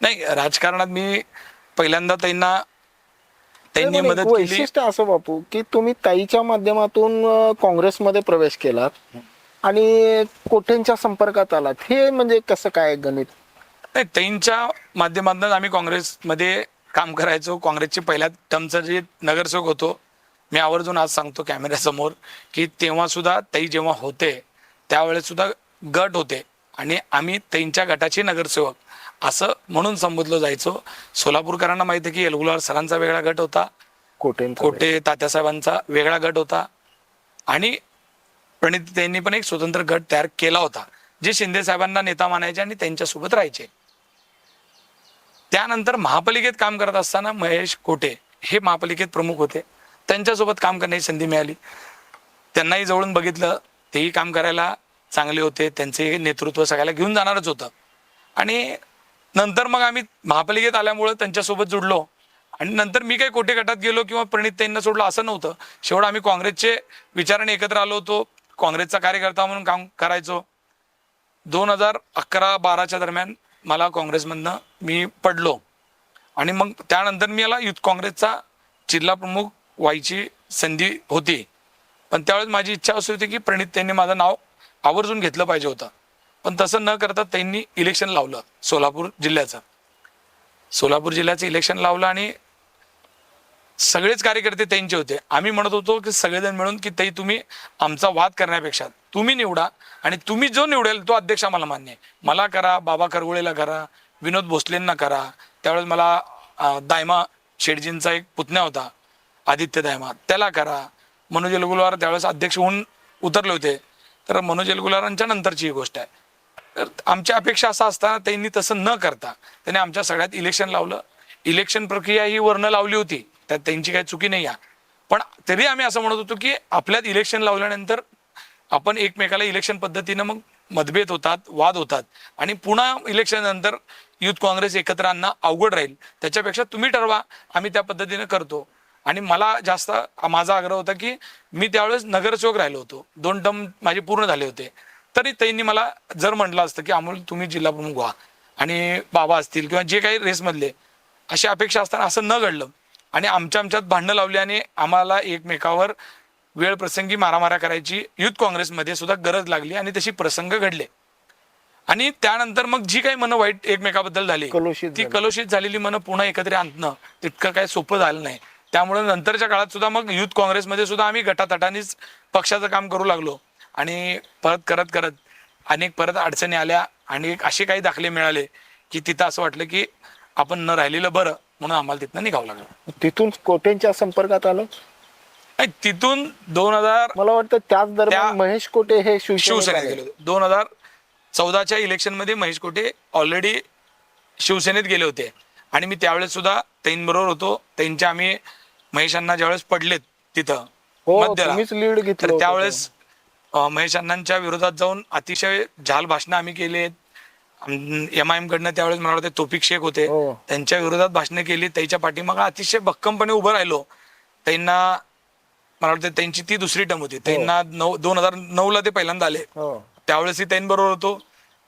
नाही, राजकारणात मी पहिल्यांदा त्यांनी मदत केली. वैशिष्ट्य असं बापू की तुम्ही ताईच्या माध्यमातून काँग्रेसमध्ये प्रवेश केलात आणि कोठेंच्या संपर्कात आलात, हे म्हणजे कसं काय गणित? नाही, ताईंच्या माध्यमातून आम्ही काँग्रेसमध्ये काम करायचो. काँग्रेसचे पहिल्या टर्मचा जे नगरसेवक होतो, मी आवर्जून आज सांगतो कॅमेऱ्यासमोर की तेव्हा सुद्धा ताई जेव्हा होते त्यावेळेस सुद्धा गट होते आणि आम्ही ताईंच्या गटाचे नगरसेवक असं म्हणून संबोधलं जायचो. सोलापूरकरांना माहिती आहे की येलगुलार सरांचा वेगळा गट होता, कोटे तात्यासाहेबांचा वेगळा गट होता आणि प्रणितीताईंनी पण एक स्वतंत्र गट तयार केला होता, जे शिंदे साहेबांना नेता मानायचे आणि त्यांच्यासोबत राहायचे. त्यानंतर महापालिकेत काम करत असताना महेश कोटे हे महापालिकेत प्रमुख होते, त्यांच्यासोबत काम करण्याची संधी मिळाली. त्यांनाही जवळून बघितलं, तेही काम करायला चांगले होते, त्यांचे नेतृत्व सगळ्याला घेऊन जाणारच होतं. आणि नंतर मग आम्ही महापालिकेत आल्यामुळं त्यांच्यासोबत जुडलो आणि नंतर मी काही कोटे गटात गेलो किंवा प्रणितीताईंना सोडलं असं नव्हतं. शेवट आम्ही काँग्रेसचे विचाराने एकत्र आलो होतो, काँग्रेसचा कार्यकर्ता म्हणून काम करायचो. 2011-12च्या दरम्यान मला काँग्रेसमधनं मी पडलो आणि मग त्यानंतर मला युथ काँग्रेसचा जिल्हा प्रमुख व्हायची संधी होती. पण त्यावेळेस माझी इच्छा अशी होती की प्रणित त्यांनी माझं नाव आवर्जून घेतलं पाहिजे होतं. पण तसं न करता त्यांनी इलेक्शन लावलं सोलापूर जिल्ह्याचं. सोलापूर जिल्ह्याचं इलेक्शन लावलं आणि सगळेच कार्यकर्ते त्यांचे होते. आम्ही म्हणत होतो की सगळेजण मिळून की ताई तुम्ही आमचा वाद करण्यापेक्षा तुम्ही निवडा आणि तुम्ही जो निवडेल तो अध्यक्ष आम्हाला मान्य आहे. मला करा, बाबा खरगुळेला करा, विनोद भोसलेंना करा. त्यावेळेस मला दायमा शेडजींचा एक पुतण्या होता आदित्य दायमा, त्याला करा. मनोज एलगुलवार त्यावेळेस अध्यक्ष होऊन उतरले होते. तर मनोज एलगुलवारांच्या नंतरची ही गोष्ट आहे. तर आमची अपेक्षा असा असताना त्यांनी तसं न करता त्यांनी आमच्या सगळ्यात इलेक्शन लावलं. इलेक्शन प्रक्रिया ही वर्ण लावली होती, त्यात त्यांची काही चुकी नाही आहे. पण तरी आम्ही असं म्हणत होतो की आपल्यात इलेक्शन लावल्यानंतर आपण एकमेकाला इलेक्शन पद्धतीनं मग मतभेद होतात, वाद होतात आणि पुन्हा इलेक्शन नंतर युथ काँग्रेस एकत्र आणणं अवघड राहील. त्याच्यापेक्षा तुम्ही ठरवा, आम्ही त्या पद्धतीनं करतो. आणि मला जास्त माझा आग्रह होता की मी त्यावेळेस नगरसेवक राहिलो होतो, 2 टर्म माझे पूर्ण झाले होते. तरी त्यांनी मला जर म्हटलं असतं की अमोल तुम्ही जिल्हा प्रमुख व्हा आणि बाबा असतील किंवा जे काही रेसमधले अशी अपेक्षा असताना असं न घडलं आणि आमच्यात भांडणं लावली आणि आम्हाला एकमेकावर वेळ प्रसंगी मारामाऱ्या करायची युथ काँग्रेसमध्ये सुद्धा गरज लागली आणि तशी प्रसंग घडले. आणि त्यानंतर मग जी काही मनं वाईट एकमेकाबद्दल झाली ती कलुषित झालेली मनं पुन्हा एकत्र आणणं तितकं काही सोपं झालं नाही. त्यामुळे नंतरच्या काळात सुद्धा मग युथ काँग्रेसमध्ये सुद्धा आम्ही गटातटानेच पक्षाचं काम करू लागलो आणि करत करत अनेक परत अडचणी आल्या आणि असे काही दाखले मिळाले की तिथं असं वाटलं की आपण न राहिलेलं बरं, म्हणून आम्हाला तिथनं निघावं लागलं. तिथून कोटेंच्या संपर्कात आलो. तिथून 2000 मला वाटतं त्याच दरम्यान महेश कोटे हे शिवसेनेत गेले होते. 2014च्या इलेक्शन मध्ये महेश कोटे ऑलरेडी शिवसेनेत गेले होते आणि मी त्यावेळेस सुद्धा त्यांबरोबर होतो. त्यांच्या आम्ही महेशांना ज्यावेळेस पडलेत तिथं लीड घेतलं, त्यावेळेस महेशांनांच्या विरोधात जाऊन अतिशय झाल भाषणं आम्ही केलेत. MIM कडनं त्यावेळेस मला वाटतं तोफिक शेख होते, त्यांच्या विरोधात भाषणं केली. त्यांच्या पाठीमागे अतिशय भक्कमपणे उभं राहिलो. त्यांना मला वाटतं त्यांची ती दुसरी टर्म होती. त्यांना 2009ला ते पहिल्यांदा आले, त्यावेळेस त्यांबरोबर होतो.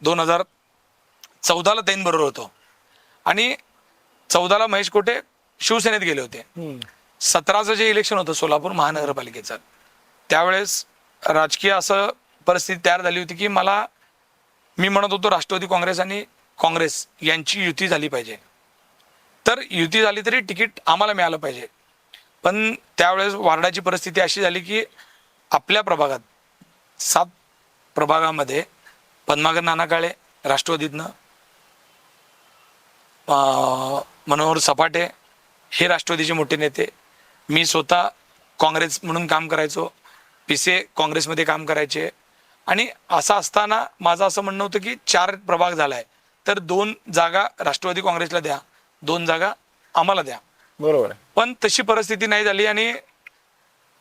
2014ला त्यांबरोबर होतो आणि 14ला महेश कोटे शिवसेनेत गेले होते. 17चं जे इलेक्शन होतं सोलापूर महानगरपालिकेचं, त्यावेळेस राजकीय असं परिस्थिती तयार झाली होती की मी म्हणत होतो राष्ट्रवादी काँग्रेस आणि काँग्रेस यांची युती झाली पाहिजे. तर युती झाली तरी तिकीट आम्हाला मिळालं पाहिजे. पण त्यावेळेस वार्डाची परिस्थिती अशी झाली की आपल्या प्रभागात 7 प्रभागामध्ये पद्माकर नाना काळे राष्ट्रवादीतनं, मनोहर सपाटे हे राष्ट्रवादीचे मोठे नेते, मी स्वतः काँग्रेस म्हणून काम करायचो, पिसे काँग्रेसमध्ये काम करायचे. आणि असं असताना माझं असं म्हणणं होतं की 4 प्रभाग झालाय तर 2 जागा राष्ट्रवादी काँग्रेसला द्या, 2 जागा आम्हाला द्या. बरोबर. पण तशी परिस्थिती नाही झाली आणि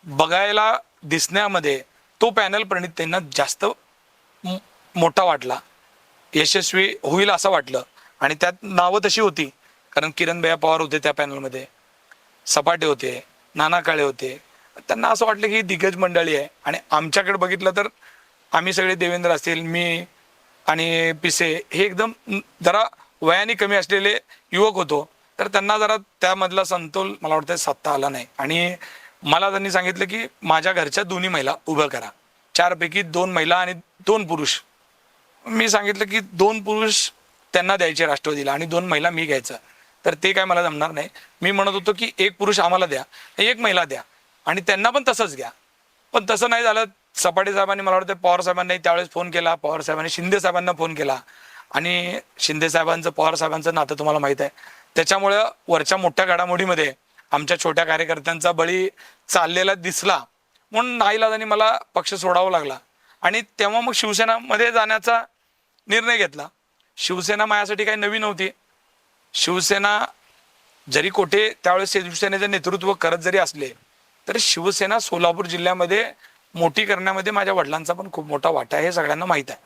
बघायला दिसण्यामध्ये तो पॅनल प्रणित त्यांना जास्त मोठा वाटला, यशस्वी होईल असं वाटलं. आणि त्यात नावं तशी होती कारण किरणभैया पवार होते त्या पॅनलमध्ये, सपाटे होते, नाना काळे होते. त्यांना असं वाटलं की ही दिग्गज मंडळी आहे. आणि आमच्याकडे बघितलं तर आम्ही सगळे देवेंद्र असतील, मी आणि पिसे हे एकदम जरा वयाने कमी असलेले युवक होतो. तर त्यांना जरा त्यामधला समतोल मला वाटतं साधता आला नाही. आणि मला त्यांनी सांगितलं की माझ्या घरच्या 2 महिला उभं करा, 4 पैकी 2 महिला आणि 2 पुरुष. मी सांगितलं की 2 पुरुष त्यांना द्यायचे राष्ट्रवादीला आणि 2 महिला मी घ्यायचं. तर ते काय मला जमणार नाही. मी म्हणत होतो की 1 पुरुष आम्हाला द्या, 1 महिला द्या आणि त्यांना पण तसंच घ्या. पण तसं नाही झालं. सपाटे साहेबांनी मला वाटतं पवार साहेबांनी त्यावेळेस फोन केला, पवार साहेबांनी शिंदे साहेबांना फोन केला आणि शिंदे साहेबांचं पवार साहेबांचं नातं तुम्हाला माहित आहे. त्याच्यामुळं वरच्या मोठ्या घडामोडीमध्ये आमच्या छोट्या कार्यकर्त्यांचा बळी चाललेला दिसला म्हणून नाईलाजाने मला पक्ष सोडावा लागला. आणि तेव्हा मग शिवसेनामध्ये जाण्याचा निर्णय घेतला. शिवसेना माझ्यासाठी काही नवी नव्हती. शिवसेना जरी कोठे त्यावेळेस शिवसेनेचं नेतृत्व करत जरी असले तरी शिवसेना सोलापूर जिल्ह्यामध्ये मोठी करण्यामध्ये माझ्या वडिलांचा पण खूप मोठा वाटा आहे, हे सगळ्यांना माहीत आहे.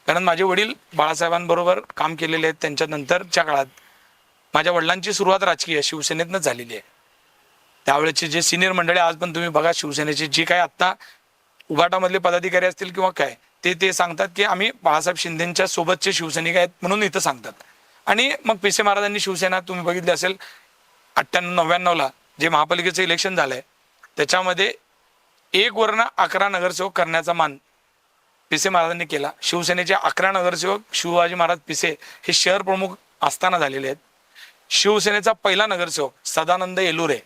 कारण माझे वडील बाळासाहेबांबरोबर काम केलेले आहेत. त्यांच्या नंतरच्या काळात माझ्या वडिलांची सुरुवात राजकीय शिवसेनेतनंच झालेली आहे. त्यावेळेचे जे सिनियर मंडळी आज पण तुम्ही बघा, शिवसेनेचे जे काय आत्ता उभाटामधले पदाधिकारी असतील किंवा काय ते सांगतात की आम्ही बाळासाहेब शिंदेच्या सोबतचे शिवसैनिक आहेत म्हणून इथं सांगतात. आणि मग पिसे महाराजांनी शिवसेना तुम्ही बघितली असेल 98-99ला जे महापालिकेचं इलेक्शन झालंय त्याच्यामध्ये 1 वरनं 11 नगरसेवक करण्याचा मान पिसे महाराजांनी केला. शिवसेनेचे 11 नगरसेवक शिवाजी महाराज पिसे हे शहर प्रमुख असताना झालेले आहेत. शिवसेनेचा पहिला नगरसेवक सदानंद येलुरे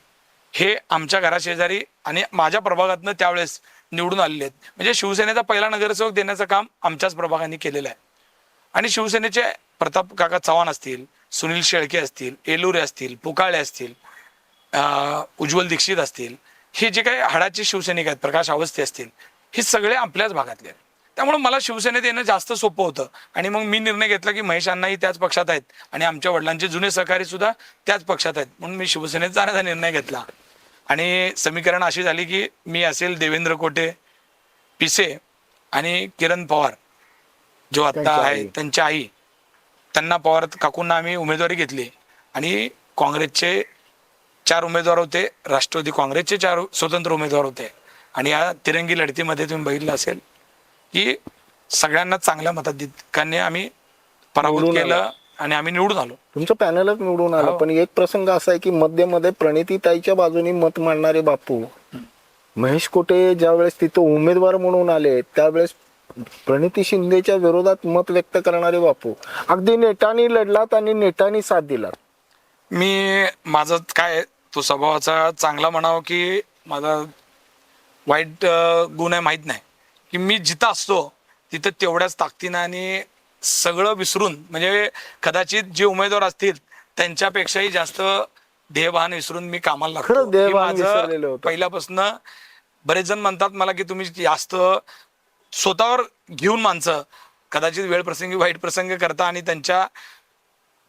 हे आमच्या घराशेजारी आणि माझ्या प्रभागातनं त्यावेळेस निवडून आलेले आहेत. म्हणजे शिवसेनेचा पहिला नगरसेवक देण्याचं काम आमच्याच प्रभागाने केलेलं आहे. आणि शिवसेनेचे प्रताप काका चव्हाण असतील, सुनील शेळके असतील, येलुरे असतील, पुकाळे असतील, उज्ज्वल दीक्षित असतील, हे जे काही हाडाचे शिवसैनिक आहेत, प्रकाश अवस्थी असतील, हे सगळे आपल्याच भागातले आहेत. त्यामुळे मला शिवसेनेत येणं जास्त सोपं होतं. आणि मग मी निर्णय घेतला की महेश अण्णाही त्याच पक्षात आहेत आणि आमच्या वडिलांचे जुने सहकारी सुद्धा त्याच पक्षात आहेत, म्हणून मी शिवसेनेत जाण्याचा निर्णय घेतला. आणि समीकरण अशी झाली की मी असेल देवेंद्र कोटे, पिसे आणि किरण पवार जो आता आहे त्यांच्या आई, त्यांना पवार काकूंना आम्ही उमेदवारी घेतली. आणि काँग्रेसचे 4 उमेदवार होते, राष्ट्रवादी काँग्रेसचे 4 स्वतंत्र उमेदवार होते. आणि या तिरंगी लढतीमध्ये तुम्ही बघितलं असेल की सगळ्यांना चांगल्या मताधिक्याने आम्ही पराभूत केलं आणि आम्ही निवडून आलो. तुमचं पॅनलच निवडून आलं. पण एक प्रसंग असा आहे की मध्ये प्रणितीताईच्या बाजूनी मत मांडणारे बापू महेश कोटे ज्यावेळेस तिथं उमेदवार म्हणून आले त्यावेळेस प्रणिती शिंदेच्या विरोधात मत व्यक्त करणारे बापू अगदी नेटाने लढलात आणि नेटाने साथ दिलात. मी माझं काय तो स्वभावाचा चांगला म्हणावं की माझा वाईट गुण आहे माहीत नाही, की मी जिथं असतो तिथं तेवढ्याच ताकदीनं आणि सगळं विसरून, म्हणजे कदाचित जे उमेदवार असतील त्यांच्यापेक्षाही जास्त ध्येयभान विसरून मी कामाला लागतो. हे माझं पहिल्यापासून. बरेच जण म्हणतात मला की तुम्ही जास्त स्वतःवर घेऊन माणसं कदाचित वेळ प्रसंगी वाईट प्रसंग करता आणि त्यांच्या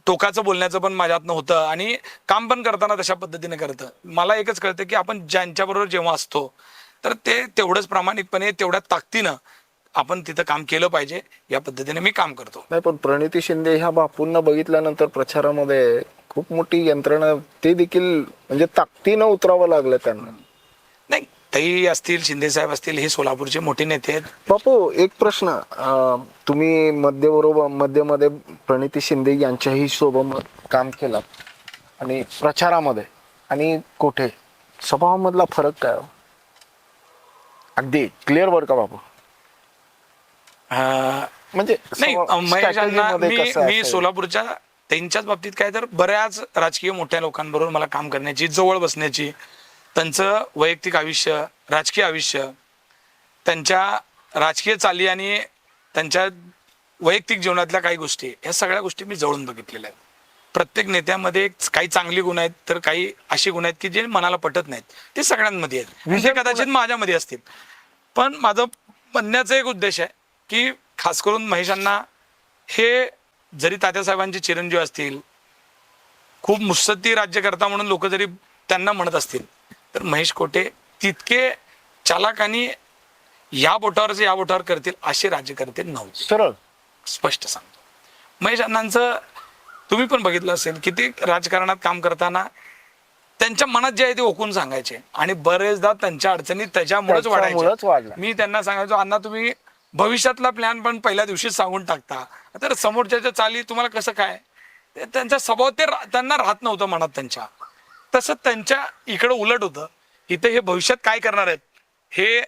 टोकाचं बोलण्याचं पण माझ्यातनं होतं आणि काम पण करताना तशा पद्धतीने करतं. मला एकच कळतं की आपण ज्यांच्याबरोबर जेव्हा असतो तर ते तेवढंच प्रामाणिकपणे तेवढ्या ताकदीनं आपण तिथं काम केलं पाहिजे, या पद्धतीने मी काम करतो. नाही, पण प्रणिती शिंदे ह्या बापूंना बघितल्यानंतर प्रचारामध्ये खूप मोठी यंत्रणा ते देखील म्हणजे ताकदीनं उतरावं लागलं त्यांना. नाही, ताई असतील, शिंदे साहेब असतील, हे सोलापूरचे मोठे नेते आहेत. बापू एक प्रश्न, तुम्ही मध्ये प्रणिती शिंदे यांच्याही सोबत काम केलं आणि प्रचारामध्ये आणि कोठे स्वभावामधला फरक काय? अगदी क्लिअर वर का बापू? म्हणजे नाही, महेश अण्णा, मी सोलापूरच्या त्यांच्याच बाबतीत काय तर बऱ्याच राजकीय मोठ्या लोकांबरोबर मला काम करण्याची, जवळ बसण्याची, त्यांचं वैयक्तिक आयुष्य, राजकीय आयुष्य, त्यांच्या राजकीय चाली आणि त्यांच्या वैयक्तिक जीवनातल्या काही गोष्टी, ह्या सगळ्या गोष्टी मी जवळून बघितलेल्या आहेत. प्रत्येक नेत्यामध्ये काही चांगली गुण आहेत तर काही अशी गुण आहेत की जे मनाला पटत नाहीत, ते सगळ्यांमध्ये आहेत. विषय कदाचित माझ्यामध्ये असतील. पण माझं म्हणण्याचा एक उद्देश आहे की खास करून महेशांना हे जरी तात्यासाहेबांचे चिरंजीव असतील, खूप मुत्सद्दी राज्यकर्ता म्हणून लोक जरी त्यांना म्हणत असतील, तर महेश कोटे तितके चालाक आणि या बोटावरच या बोटावर करतील असे राज्यकर्ते नव्हते. सरळ स्पष्ट सांगतो. महेश अण्णांचं तुम्ही पण बघितलं असेल की ते राजकारणात काम करताना त्यांच्या मनात जे आहे ते ओकून सांगायचे आणि बरेचदा त्यांच्या अडचणी त्याच्यामुळेच वाढायच्या. मी त्यांना सांगायचो, अण्णा तुम्ही भविष्यातला प्लॅन पण पहिल्या दिवशीच सांगून टाकता, तर समोरच्या चाली तुम्हाला कसं काय? त्यांचा स्वभाव ते त्यांना राहत नव्हतं मनात त्यांच्या. तसं त्यांच्या इकडं उलट होतं. इथे हे भविष्यात काय करणार आहेत हे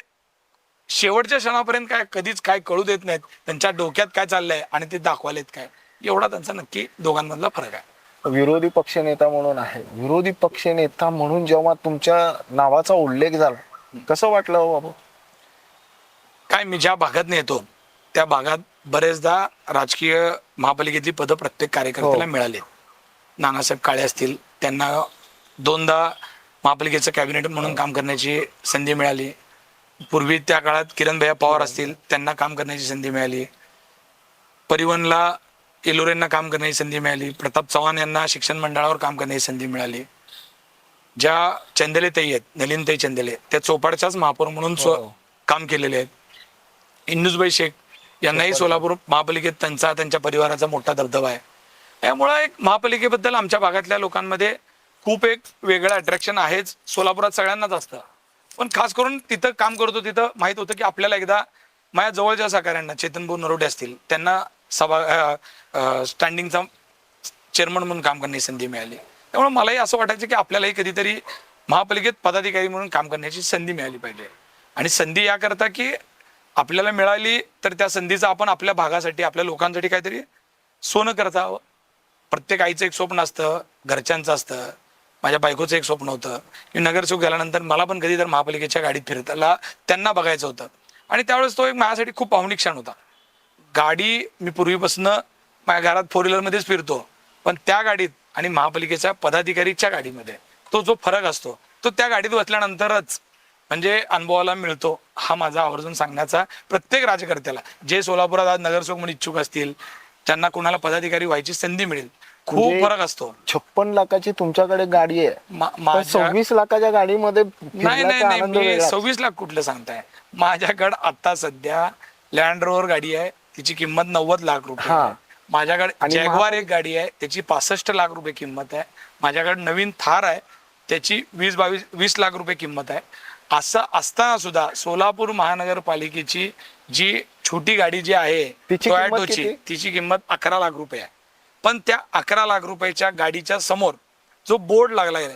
शेवटच्या क्षणापर्यंत काय कधीच काय कळू देत नाहीत. त्यांच्या डोक्यात काय चाललंय आणि ते दाखवालेत काय, एवढा त्यांचा नक्की दोघांमधला फरक आहे. विरोधी पक्षनेता म्हणून आहे, विरोधी पक्षनेता म्हणून जेव्हा तुमच्या नावाचा उल्लेख झाला कसं वाटलं हो बाबू? काय, मी ज्या भागात येतो त्या भागात बरेचदा राजकीय महापालिकेतली पदं प्रत्येक कार्यकर्त्याला मिळाले. नानासाहेब काळे असतील, त्यांना 2दा महापालिकेचं कॅबिनेट म्हणून काम करण्याची संधी मिळाली. पूर्वी त्या काळात किरण भैया पवार असतील, त्यांना काम करण्याची संधी मिळाली. परिवहनला येलुरेंना काम करण्याची संधी मिळाली. प्रताप चव्हाण यांना शिक्षण मंडळावर काम करण्याची संधी मिळाली. ज्या चंदेले ताई आहेत, नलिनताई चंदेले, त्या चोपाडच्याच महापौर म्हणून काम केलेले आहेत. इंदुसबाई शेख यांनाही सोलापूर महापालिकेत त्यांच्या परिवाराचा मोठा दबदबा आहे. त्यामुळं एक महापालिकेबद्दल आमच्या भागातल्या लोकांमध्ये खूप एक वेगळं अट्रॅक्शन आहेच. सोलापुरात सगळ्यांनाच असतं, पण खास करून तिथं काम करतो तिथं माहित होतं की आपल्याला एकदा माझ्या जवळच्या सहकाऱ्यांना, चेतन भाऊ नरोडे असतील, त्यांना स्टँडिंगचा चेअरमन म्हणून काम करण्याची संधी मिळाली. त्यामुळे मलाही असं वाटायचं की आपल्यालाही कधीतरी महापालिकेत पदाधिकारी म्हणून काम करण्याची संधी मिळाली पाहिजे. आणि संधी याकरता की आपल्याला मिळाली तर त्या संधीचं आपण आपल्या भागासाठी, आपल्या लोकांसाठी काहीतरी सोनं करता हवं. प्रत्येक आईचं एक स्वप्न असतं, घरच्यांचं असतं. माझ्या बायकोचं एक स्वप्न होतं की नगरसेवक झाल्यानंतर मला पण कधी तर महापालिकेच्या गाडीत फिरताना त्यांना बघायचं होतं. आणि त्यावेळेस तो एक माझ्यासाठी खूप भावनिक क्षण होता. गाडी मी पूर्वीपासून माझ्या घरात 4 व्हीलरमध्येच फिरतो, पण त्या गाडीत आणि महापालिकेच्या पदाधिकारीच्या गाडीमध्ये तो जो फरक असतो तो त्या गाडीत बसल्यानंतरच म्हणजे अनुभवाला मिळतो. हा माझा आवर्जून सांगण्याचा प्रत्येक राज्यकर्त्याला, जे सोलापुरात आज नगरसेवक म्हणून इच्छुक असतील, त्यांना कोणाला पदाधिकारी व्हायची संधी मिळेल, खूप फरक असतो. 56 लाखाची तुमच्याकडे गाडी आहे, पण 26 लाखाच्या गाडीमध्ये नाही नाही नाही, मी 26 लाख कुठलं सांगताय. माझ्याकडे आता सध्या लँड रोव्हर गाडी आहे, तिची किंमत 90 लाख रुपये आहे. माझ्याकडे जॅग्वार एक गाडी आहे, त्याची 65 लाख रुपये किंमत आहे. माझ्याकडे नवीन थार आहे, त्याची 20 लाख रुपये किंमत आहे. असं असताना सुद्धा सोलापूर महानगरपालिकेची जी छोटी गाडी जी आहे टोयोटोची, तिची किंमत 11 लाख रुपये आहे. पण त्या 11 लाख रुपयाच्या गाडीच्या समोर जो बोर्ड लागलाय,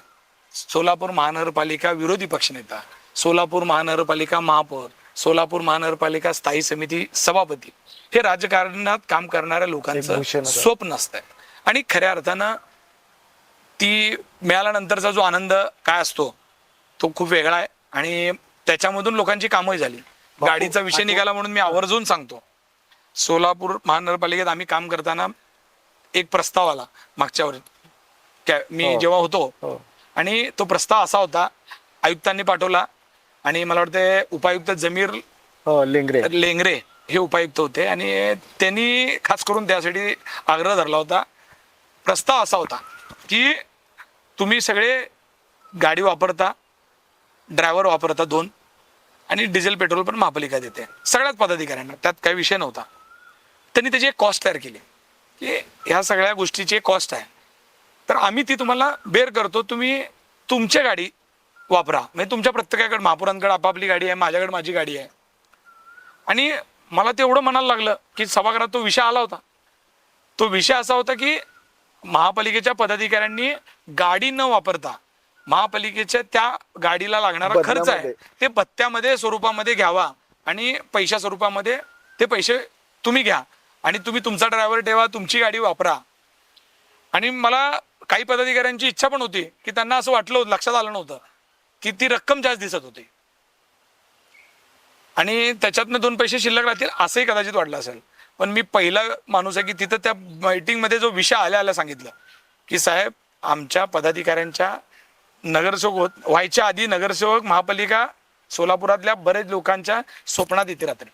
सोलापूर महानगरपालिका विरोधी पक्षनेता, सोलापूर महानगरपालिका महापौर, सोलापूर महानगरपालिका स्थायी समिती सभापती, हे राजकारणात काम करणाऱ्या लोकांचं स्वप्न असतंय. आणि खऱ्या अर्थानं ती मिळाल्यानंतरचा जो आनंद काय असतो तो खूप वेगळा आहे. आणि त्याच्यामधून लोकांची कामही झाली. गाडीचा विषय निघाला म्हणून मी आवर्जून सांगतो, सोलापूर महानगरपालिकेत आम्ही काम करताना एक प्रस्ताव आला मागच्या वर्षी, मी जेव्हा होतो, आणि तो प्रस्ताव असा होता, आयुक्तांनी पाठवला आणि मला वाटतं उपायुक्त जमीर लेंगरे हे उपायुक्त होते, आणि त्यांनी खास करून त्यासाठी आग्रह धरला होता. प्रस्ताव असा होता की तुम्ही सगळे गाडी वापरता, ड्रायव्हर वापरता 2, आणि डिझेल पेट्रोल पण महापालिका देते सगळ्याच पदाधिकाऱ्यांना, त्यात काही विषय नव्हता. त्यांनी त्याची एक कॉस्ट तयार केली की ह्या सगळ्या गोष्टीची एक कॉस्ट आहे, तर आम्ही ती तुम्हाला बेअर करतो, तुम्ही तुमची गाडी वापरा. म्हणजे तुमच्या प्रत्येकाकडे, महापौरांकडे आपापली गाडी आहे, माझ्याकडे माझी गाडी आहे. आणि मला तेवढं म्हणायला लागलं की सभागृहात तो विषय आला होता. तो विषय असा होता की महापालिकेच्या पदाधिकाऱ्यांनी गाडी न वापरता महापालिकेच्या त्या गाडीला लागणारा खर्च आहे ते भत्त्यामध्ये स्वरूपामध्ये घ्यावा, आणि पैशा स्वरूपामध्ये ते पैसे तुम्ही घ्या, आणि तुम्ही तुमचा ड्रायव्हर ठेवा, तुमची गाडी वापरा. आणि मला काही पदाधिकाऱ्यांची इच्छा पण होती की त्यांना असं वाटलं, लक्षात आलं नव्हतं की ती रक्कम जास्त दिसत होती आणि त्याच्यातनं 2 पैसे शिल्लक राहतील असंही कदाचित वाटलं असेल. पण मी पहिला माणूस आहे की तिथं त्या मीटिंगमध्ये जो विषय आल्या सांगितलं की साहेब, आमच्या पदाधिकाऱ्यांच्या नगरसेवक व्हायच्या आधी नगरसेवक महापालिका सोलापुरातल्या बरेच लोकांच्या स्वप्नात येते रात्री.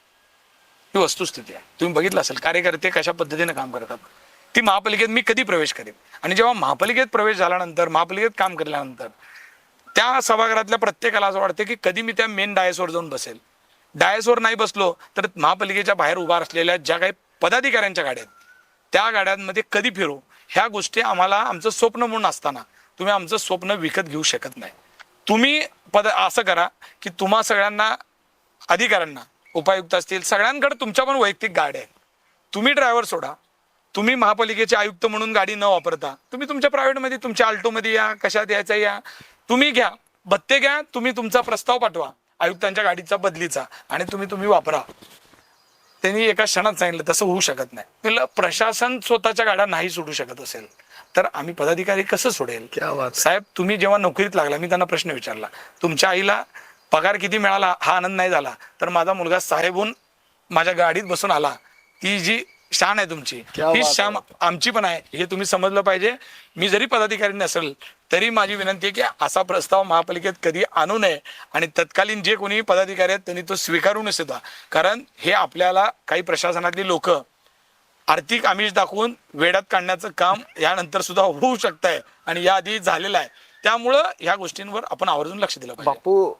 ही वस्तुस्थिती आहे, तुम्ही बघितलं असेल कार्यकर्ते कशा पद्धतीने काम करतात. ती महापालिकेत मी कधी प्रवेश करेन, आणि जेव्हा महापालिकेत प्रवेश झाल्यानंतर, महापालिकेत काम केल्यानंतर त्या सभागृहातल्या प्रत्येकाला असं वाटतं की कधी मी त्या मेन डायसवर जाऊन बसेल. डायसवर नाही बसलो तर महापालिकेच्या बाहेर उभा असलेल्या ज्या काही पदाधिकाऱ्यांच्या गाड्या आहेत त्या गाड्यांमध्ये कधी फिरू. ह्या गोष्टी आम्हाला आमचं स्वप्न म्हणून असताना तुम्ही आमचं स्वप्न विकत घेऊ शकत नाही. तुम्ही असं करा की तुम्हा सगळ्यांना, अधिकाऱ्यांना, उपायुक्त असतील, सगळ्यांकडे तुमच्या पण वैयक्तिक गाड्या आहेत. तुम्ही ड्रायव्हर सोडा, तुम्ही महापालिकेचे आयुक्त म्हणून गाडी न वापरता तुम्ही तुमच्या प्रायव्हेटमध्ये, तुमच्या आल्टोमध्ये या, कशात यायचं या, तुम्ही घ्या, भत्ते घ्या, तुम्ही तुमचा प्रस्ताव पाठवा आयुक्तांच्या गाडीचा बदलीचा, आणि तुम्ही वापरा. त्यांनी एका क्षणात सांगितलं तसं होऊ शकत नाही. प्रशासन स्वतःच्या गाड्या नाही सोडू शकत असेल तर आम्ही पदाधिकारी कसं सोडेल. साहेब, तुम्ही जेव्हा नोकरीत लागला, मी त्यांना प्रश्न विचारला, तुमच्या आईला पगार किती मिळाला हा आनंद नाही झाला, तर माझा मुलगा साहेबून माझ्या गाडीत बसून आला. ती जी शान आहे तुमची, ही शान आमची पण आहे, हे तुम्ही समजलं पाहिजे. मी जरी पदाधिकारी नसेल तरी माझी विनंती आहे की असा प्रस्ताव महापालिकेत कधी आणू नये, आणि तत्कालीन जे कोणी पदाधिकारी आहेत त्यांनी तो स्वीकारू नये सुद्धा. कारण हे आपल्याला काही प्रशासनातली लोक आर्थिक आमिष दाखवून वेड्यात काढण्याचं काम यानंतर सुद्धा होऊ शकत आहे, आणि याआधी झालेलं आहे. त्यामुळं ह्या गोष्टींवर आपण आवर्जून लक्ष दिलं पाहिजे. बापू,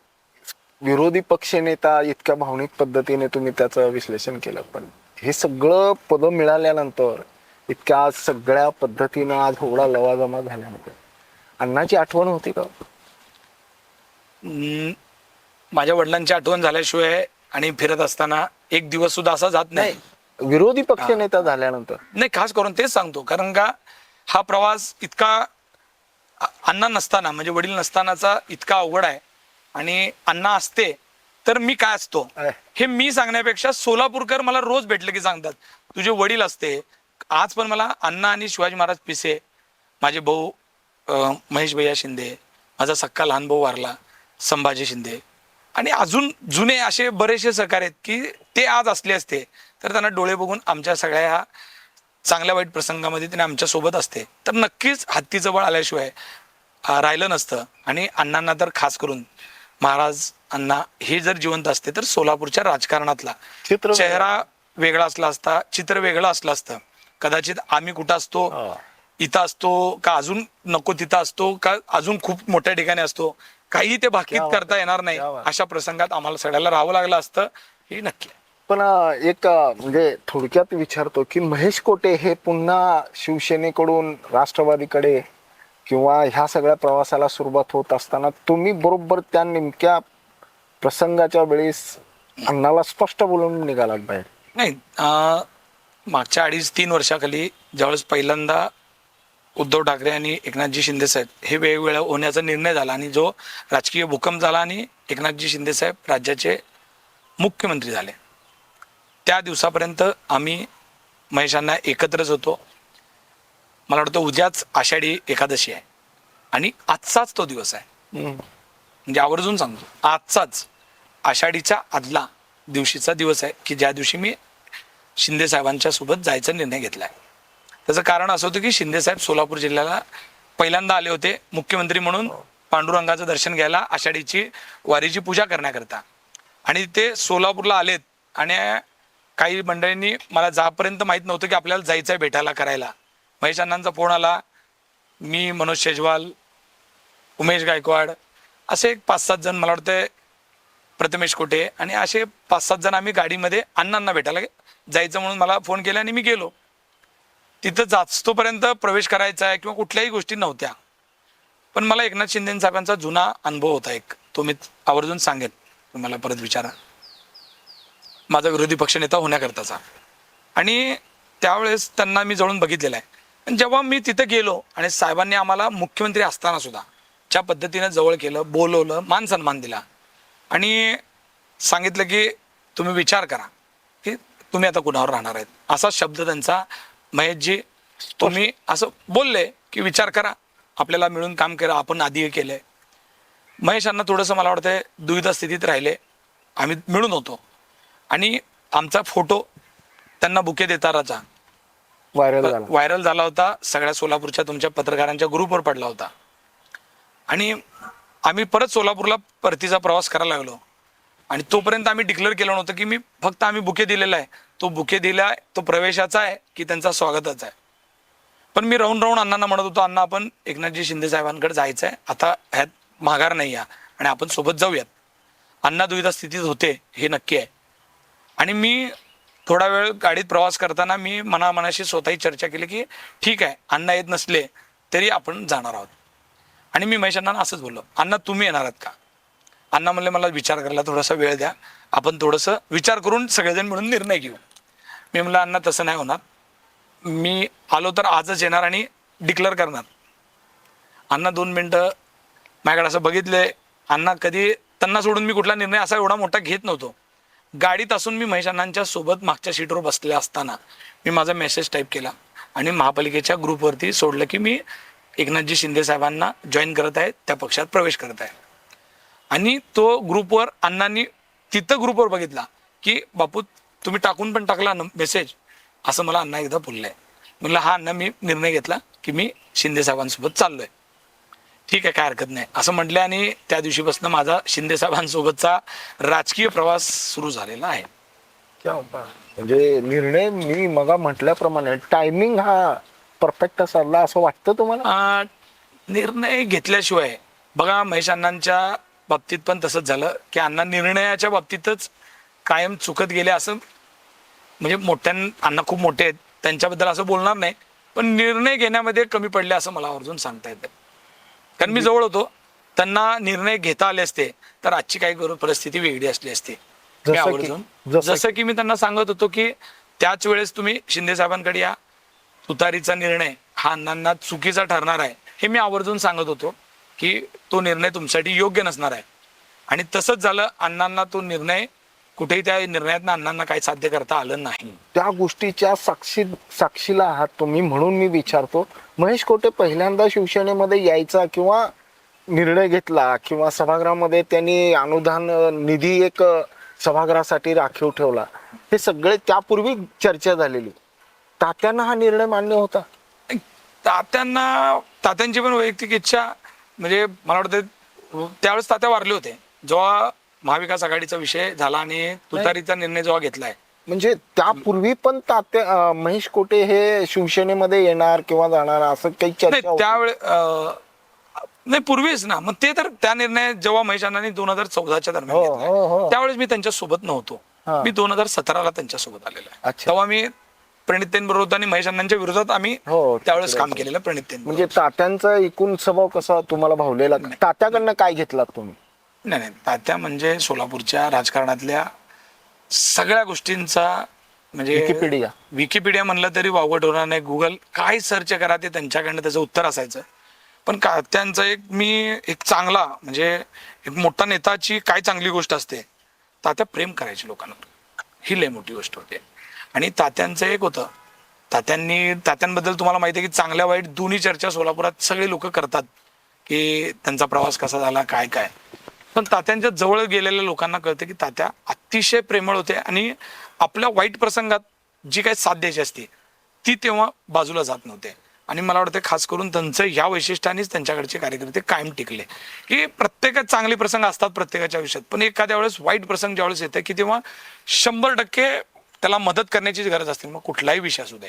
विरोधी पक्षनेता इतक्या भावनिक पद्धतीने तुम्ही त्याचं विश्लेषण केलं, पण हे सगळं पद मिळाल्यानंतर, इतक्या सगळ्या पद्धतीनं आज एवढा लवाजमा झाल्यानंतर अण्णाची आठवण होती का? माझ्या वडिलांची आठवण झाल्याशिवाय आणि फिरत असताना एक दिवस सुद्धा असा जात नाही. विरोधी पक्षनेता झाल्यानंतर नाही, खास करून तेच सांगतो, कारण का हा प्रवास इतका अण्णा नसताना म्हणजे वडील नसतानाचा इतका अवघड आहे, आणि अण्णा असते तर मी काय असतो हे मी सांगण्यापेक्षा सोलापूरकर मला रोज भेटले की सांगतात, तुझे वडील असते. आज पण मला अण्णा आणि शिवाजी महाराज पिसे, माझे भाऊ महेश भैया शिंदे, माझा सक्का लहान भाऊ वारला संभाजी शिंदे, आणि अजून जुने असे बरेचसे सहकारी आहेत की ते आज असले असते तर त्यांना डोळे बघून आमच्या सगळ्या ह्या चांगल्या वाईट प्रसंगामध्ये त्याने आमच्या सोबत असते, तर नक्कीच हत्तीचं बळ आल्याशिवाय राहिलं नसतं. आणि अण्णांना तर खास करून महाराज अण्णा हे जर जिवंत असते तर सोलापूरच्या राजकारणातला चित्र चेहरा वेगळा असला असता, चित्र वेगळं असलं असतं. कदाचित आम्ही कुठं असतो, इथं असतो का अजून नको तिथं असतो का अजून खूप मोठ्या ठिकाणी असतो, काही ते भाकीत करता येणार नाही. अशा प्रसंगात आम्हाला सगळ्याला राहावं लागलं असतं हे नक्की. पण एक म्हणजे थोडक्यात विचारतो की महेश कोटे हे पुन्हा शिवसेनेकडून राष्ट्रवादीकडे किंवा ह्या सगळ्या प्रवासाला सुरुवात होत असताना तुम्ही बरोबर त्या नेमक्या प्रसंगाच्या वेळेस अण्णाला स्पष्ट बोलून निघालात बाहेर? नाही, मागच्या 2.5-3 वर्षाखाली ज्यावेळेस पहिल्यांदा उद्धव ठाकरे आणि एकनाथजी शिंदे साहेब हे वेगवेगळ्या होण्याचा निर्णय झाला आणि जो राजकीय भूकंप झाला आणि एकनाथजी शिंदे साहेब राज्याचे मुख्यमंत्री झाले, त्या दिवसापर्यंत आम्ही महेशांना एकत्रच होतो. मला वाटतं उद्याच आषाढी एकादशी आहे आणि आजचाच तो दिवस आहे. म्हणजे आवर्जून सांगतो, आजचाच आषाढीच्या आदला दिवशीचा दिवस आहे की ज्या दिवशी मी शिंदे साहेबांच्या सोबत जायचा निर्णय घेतलाय. त्याचं कारण असं होतं की शिंदे साहेब सोलापूर जिल्ह्याला पहिल्यांदा आले होते मुख्यमंत्री म्हणून पांडुरंगाचं दर्शन घ्यायला, आषाढीची वारीची पूजा करण्याकरता, आणि ते सोलापूरला आलेत. आणि काही मंडळींनी मला जापर्यंत माहीत नव्हतं की आपल्याला जायचं आहे भेटायला करायला, महेश अण्णांचा फोन आला. मी मनोज शेजवाल, उमेश गायकवाड असे एक 5-7 जण, मला वाटतं प्रथमेश कोटे, आणि असे 5-7 जण आम्ही गाडीमध्ये अण्णांना भेटायला जायचं म्हणून मला फोन केला आणि मी गेलो. तिथं जास्तोपर्यंत प्रवेश करायचा आहे किंवा कुठल्याही गोष्टी नव्हत्या, पण मला एकनाथ शिंदे साहेबांचा जुना अनुभव होता एक, तो मी आवर्जून सांगेन, तुम्हाला परत विचारा, माझा विरोधी पक्षनेता होण्याकरताचा. आणि त्यावेळेस त्यांना मी जवळून बघितलेलं आहे. आणि जेव्हा मी तिथं गेलो आणि साहेबांनी आम्हाला मुख्यमंत्री असताना सुद्धा ज्या पद्धतीनं जवळ केलं, बोलवलं, मान सन्मान दिला आणि सांगितलं की तुम्ही विचार करा की तुम्ही आता कुणावर राहणार आहेत, असा शब्द त्यांचा, महेशजी तुम्ही असं बोलले की विचार करा, आपल्याला मिळून काम करा, आपण आधी हे केलंय. महेशांना थोडंसं मला वाटतं दुविधा स्थितीत राहिले, आम्ही मिळून होतो, आणि आमचा फोटो त्यांना बुके देताराचा व्हायरल झाला होता, सगळ्या सोलापूरच्या तुमच्या पत्रकारांच्या ग्रुपवर पडला होता. आणि आम्ही परत सोलापूरला परतीचा प्रवास करायला लागलो, आणि तोपर्यंत आम्ही डिक्लेअर केलं नव्हतं की मी फक्त आम्ही बुके दिलेला आहे, तो बुके दिलाय तो प्रवेशाचा आहे की त्यांचा स्वागताचा आहे. पण मी राहून राहून अण्णांना म्हणत होतो, अण्णा आपण एकनाथजी शिंदे साहेबांकडे जायचं आहे, आता ह्यात माघार नाही आहे आणि आपण सोबत जाऊयात. अण्णा दुविधा स्थितीत होते हे नक्की आहे. आणि मी थोडा वेळ गाडीत प्रवास करताना मी मनामनाशी स्वतःही चर्चा केली की ठीक आहे, अण्णा येत नसले तरी आपण जाणार आहोत. आणि मी महेश अण्णांना असंच बोललो, अण्णा तुम्ही येणार आहात का? अण्णा म्हणले मला विचार करायला थोडासा वेळ द्या, आपण थोडंसं विचार करून सगळेजण मिळून निर्णय घेऊ. मी म्हणलं अण्णा तसं नाही होणार, मी आलो तर आजच येणार आणि डिक्लेअर करणार. अण्णा 2 मिनटं माझ्याकडे असं बघितले. अण्णा कधी त्यांना सोडून मी कुठला निर्णय असा एवढा मोठा घेत नव्हतो. गाडीत असून मी महेश अण्णांच्या सोबत मागच्या सीटवर बसले असताना मी माझा मेसेज टाईप केला आणि महापालिकेच्या ग्रुपवरती सोडलं की मी एकनाथजी शिंदे साहेबांना जॉईन करत आहे, त्या पक्षात प्रवेश करत आहे. आणि तो ग्रुपवर अण्णांनी तिथं ग्रुपवर बघितला की बापू तुम्ही टाकून पण टाकला मेसेज, असं मला अण्णा एकदा बोललंय. म्हणलं हा अण्णा मी निर्णय घेतला की मी शिंदे साहेबांसोबत चाललोय. ठीक आहे, काय हरकत नाही असं म्हटलं, आणि त्या दिवशीपासून माझा शिंदे साहेबांसोबतचा राजकीय प्रवास सुरू झालेला आहे. म्हणजे निर्णय मी मग म्हटल्याप्रमाणे टायमिंग हा परफेक्ट ठरला असं वाटतं तुम्हाला? निर्णय घेतल्याशिवाय बघा, महेश अण्णांच्या बाबतीत पण तसंच झालं की अण्णा निर्णयाच्या बाबतीतच कायम चुकत गेले. असं म्हणजे अण्णा खूप मोठे आहेत, त्यांच्याबद्दल असं बोलणार नाही, पण निर्णय घेण्यामध्ये कमी पडले असं मला आवर्जून सांगता येतं. कारण मी जवळ होतो, त्यांना निर्णय घेता आले असते तर आजची काही परिस्थिती वेगळी असली असती. जसं की मी त्यांना सांगत होतो की त्याच वेळेस तुम्ही शिंदे साहेबांकडे या, तुतारीचा निर्णय हा अण्णांना चुकीचा ठरणार आहे हे मी आवर्जून सांगत होतो की तो निर्णय तुमच्यासाठी योग्य नसणार आहे. आणि तसंच झालं. अण्णांना तो निर्णय कुठेही त्या निर्णयात अण्णांना काही साध्य करता आलं नाही. त्या गोष्टीच्या साक्षीला आहात तुम्ही, म्हणून मी विचारतो. महेश कोटे पहिल्यांदा शिवसेनेमध्ये यायचा किंवा निर्णय घेतला किंवा सभागृहामध्ये त्यांनी अनुदान निधी एक सभागृहासाठी राखीव ठेवला, हे सगळे त्यापूर्वी चर्चा झालेली. तात्यांना हा निर्णय मान्य होता? तात्यांची पण वैयक्तिक इच्छा, म्हणजे मला वाटतं त्यावेळेस तात्या वारले होते जेव्हा महाविकास आघाडीचा विषय झाला आणि तुतारीचा निर्णय जेव्हा घेतलाय. म्हणजे त्यापूर्वी पण तात्या महेश कोटे हे शिवसेनेमध्ये येणार किंवा जाणार असं काही चर्चा नाही त्यावेळे नाही पूर्वीच ना. मग ते तर त्या निर्णय जेव्हा महेश अण्णांनी 2014च्या दरम्यान हो, घेतलाय, हो, हो. त्यावेळेस मी त्यांच्या सोबत नव्हतो. हा. मी 2017ला त्यांच्या सोबत आलेलो आहे. अच्छा. तेव्हा मी प्रणितेंबरोबर आणि महेश अण्णांच्या विरोधात आम्ही हो, त्यावेळेस काम केलेलं प्रणितेन. म्हणजे तात्यांचा एकूण स्वभाव कसा तुम्हाला भावलेला? तात्याकडनं काय घेतलात तुम्ही? नाही, तात्या म्हणजे सोलापूरच्या राजकारणातल्या सगळ्या गोष्टींचा म्हणजे विकिपीडिया म्हणलं तरी वावगं होणार नाही. गुगल काय सर्च करा ते त्यांच्याकडनं त्याचं उत्तर असायचं. पण त्यांचा एक चांगला म्हणजे एक मोठा नेताची काय चांगली गोष्ट असते, तात्या प्रेम करायची लोकांवर, ही लय मोठी गोष्ट होती. आणि तात्यांचं एक होतं, तात्यांबद्दल तुम्हाला माहिती आहे की चांगल्या वाईट दोन्ही चर्चा सोलापुरात सगळे लोक करतात की त्यांचा प्रवास कसा झाला काय काय. पण तात्यांच्या जवळ गेलेल्या लोकांना कळतं की तात्या अतिशय प्रेमळ होते आणि आपल्या वाईट प्रसंगात जी काही साथ द्यायची असते ती तेव्हा बाजूला जात नव्हते. आणि मला वाटतं खास करून त्यांचं या वैशिष्ट्यानेच त्यांच्याकडचे कार्यकर्ते कायम टिकले की प्रत्येकात चांगले प्रसंग असतात प्रत्येकाच्या आयुष्यात, पण एखाद्या वेळेस वाईट प्रसंग ज्यावेळेस येतं की तेव्हा 100% त्याला मदत करण्याची गरज असते. मग कुठलाही विषय असू दे,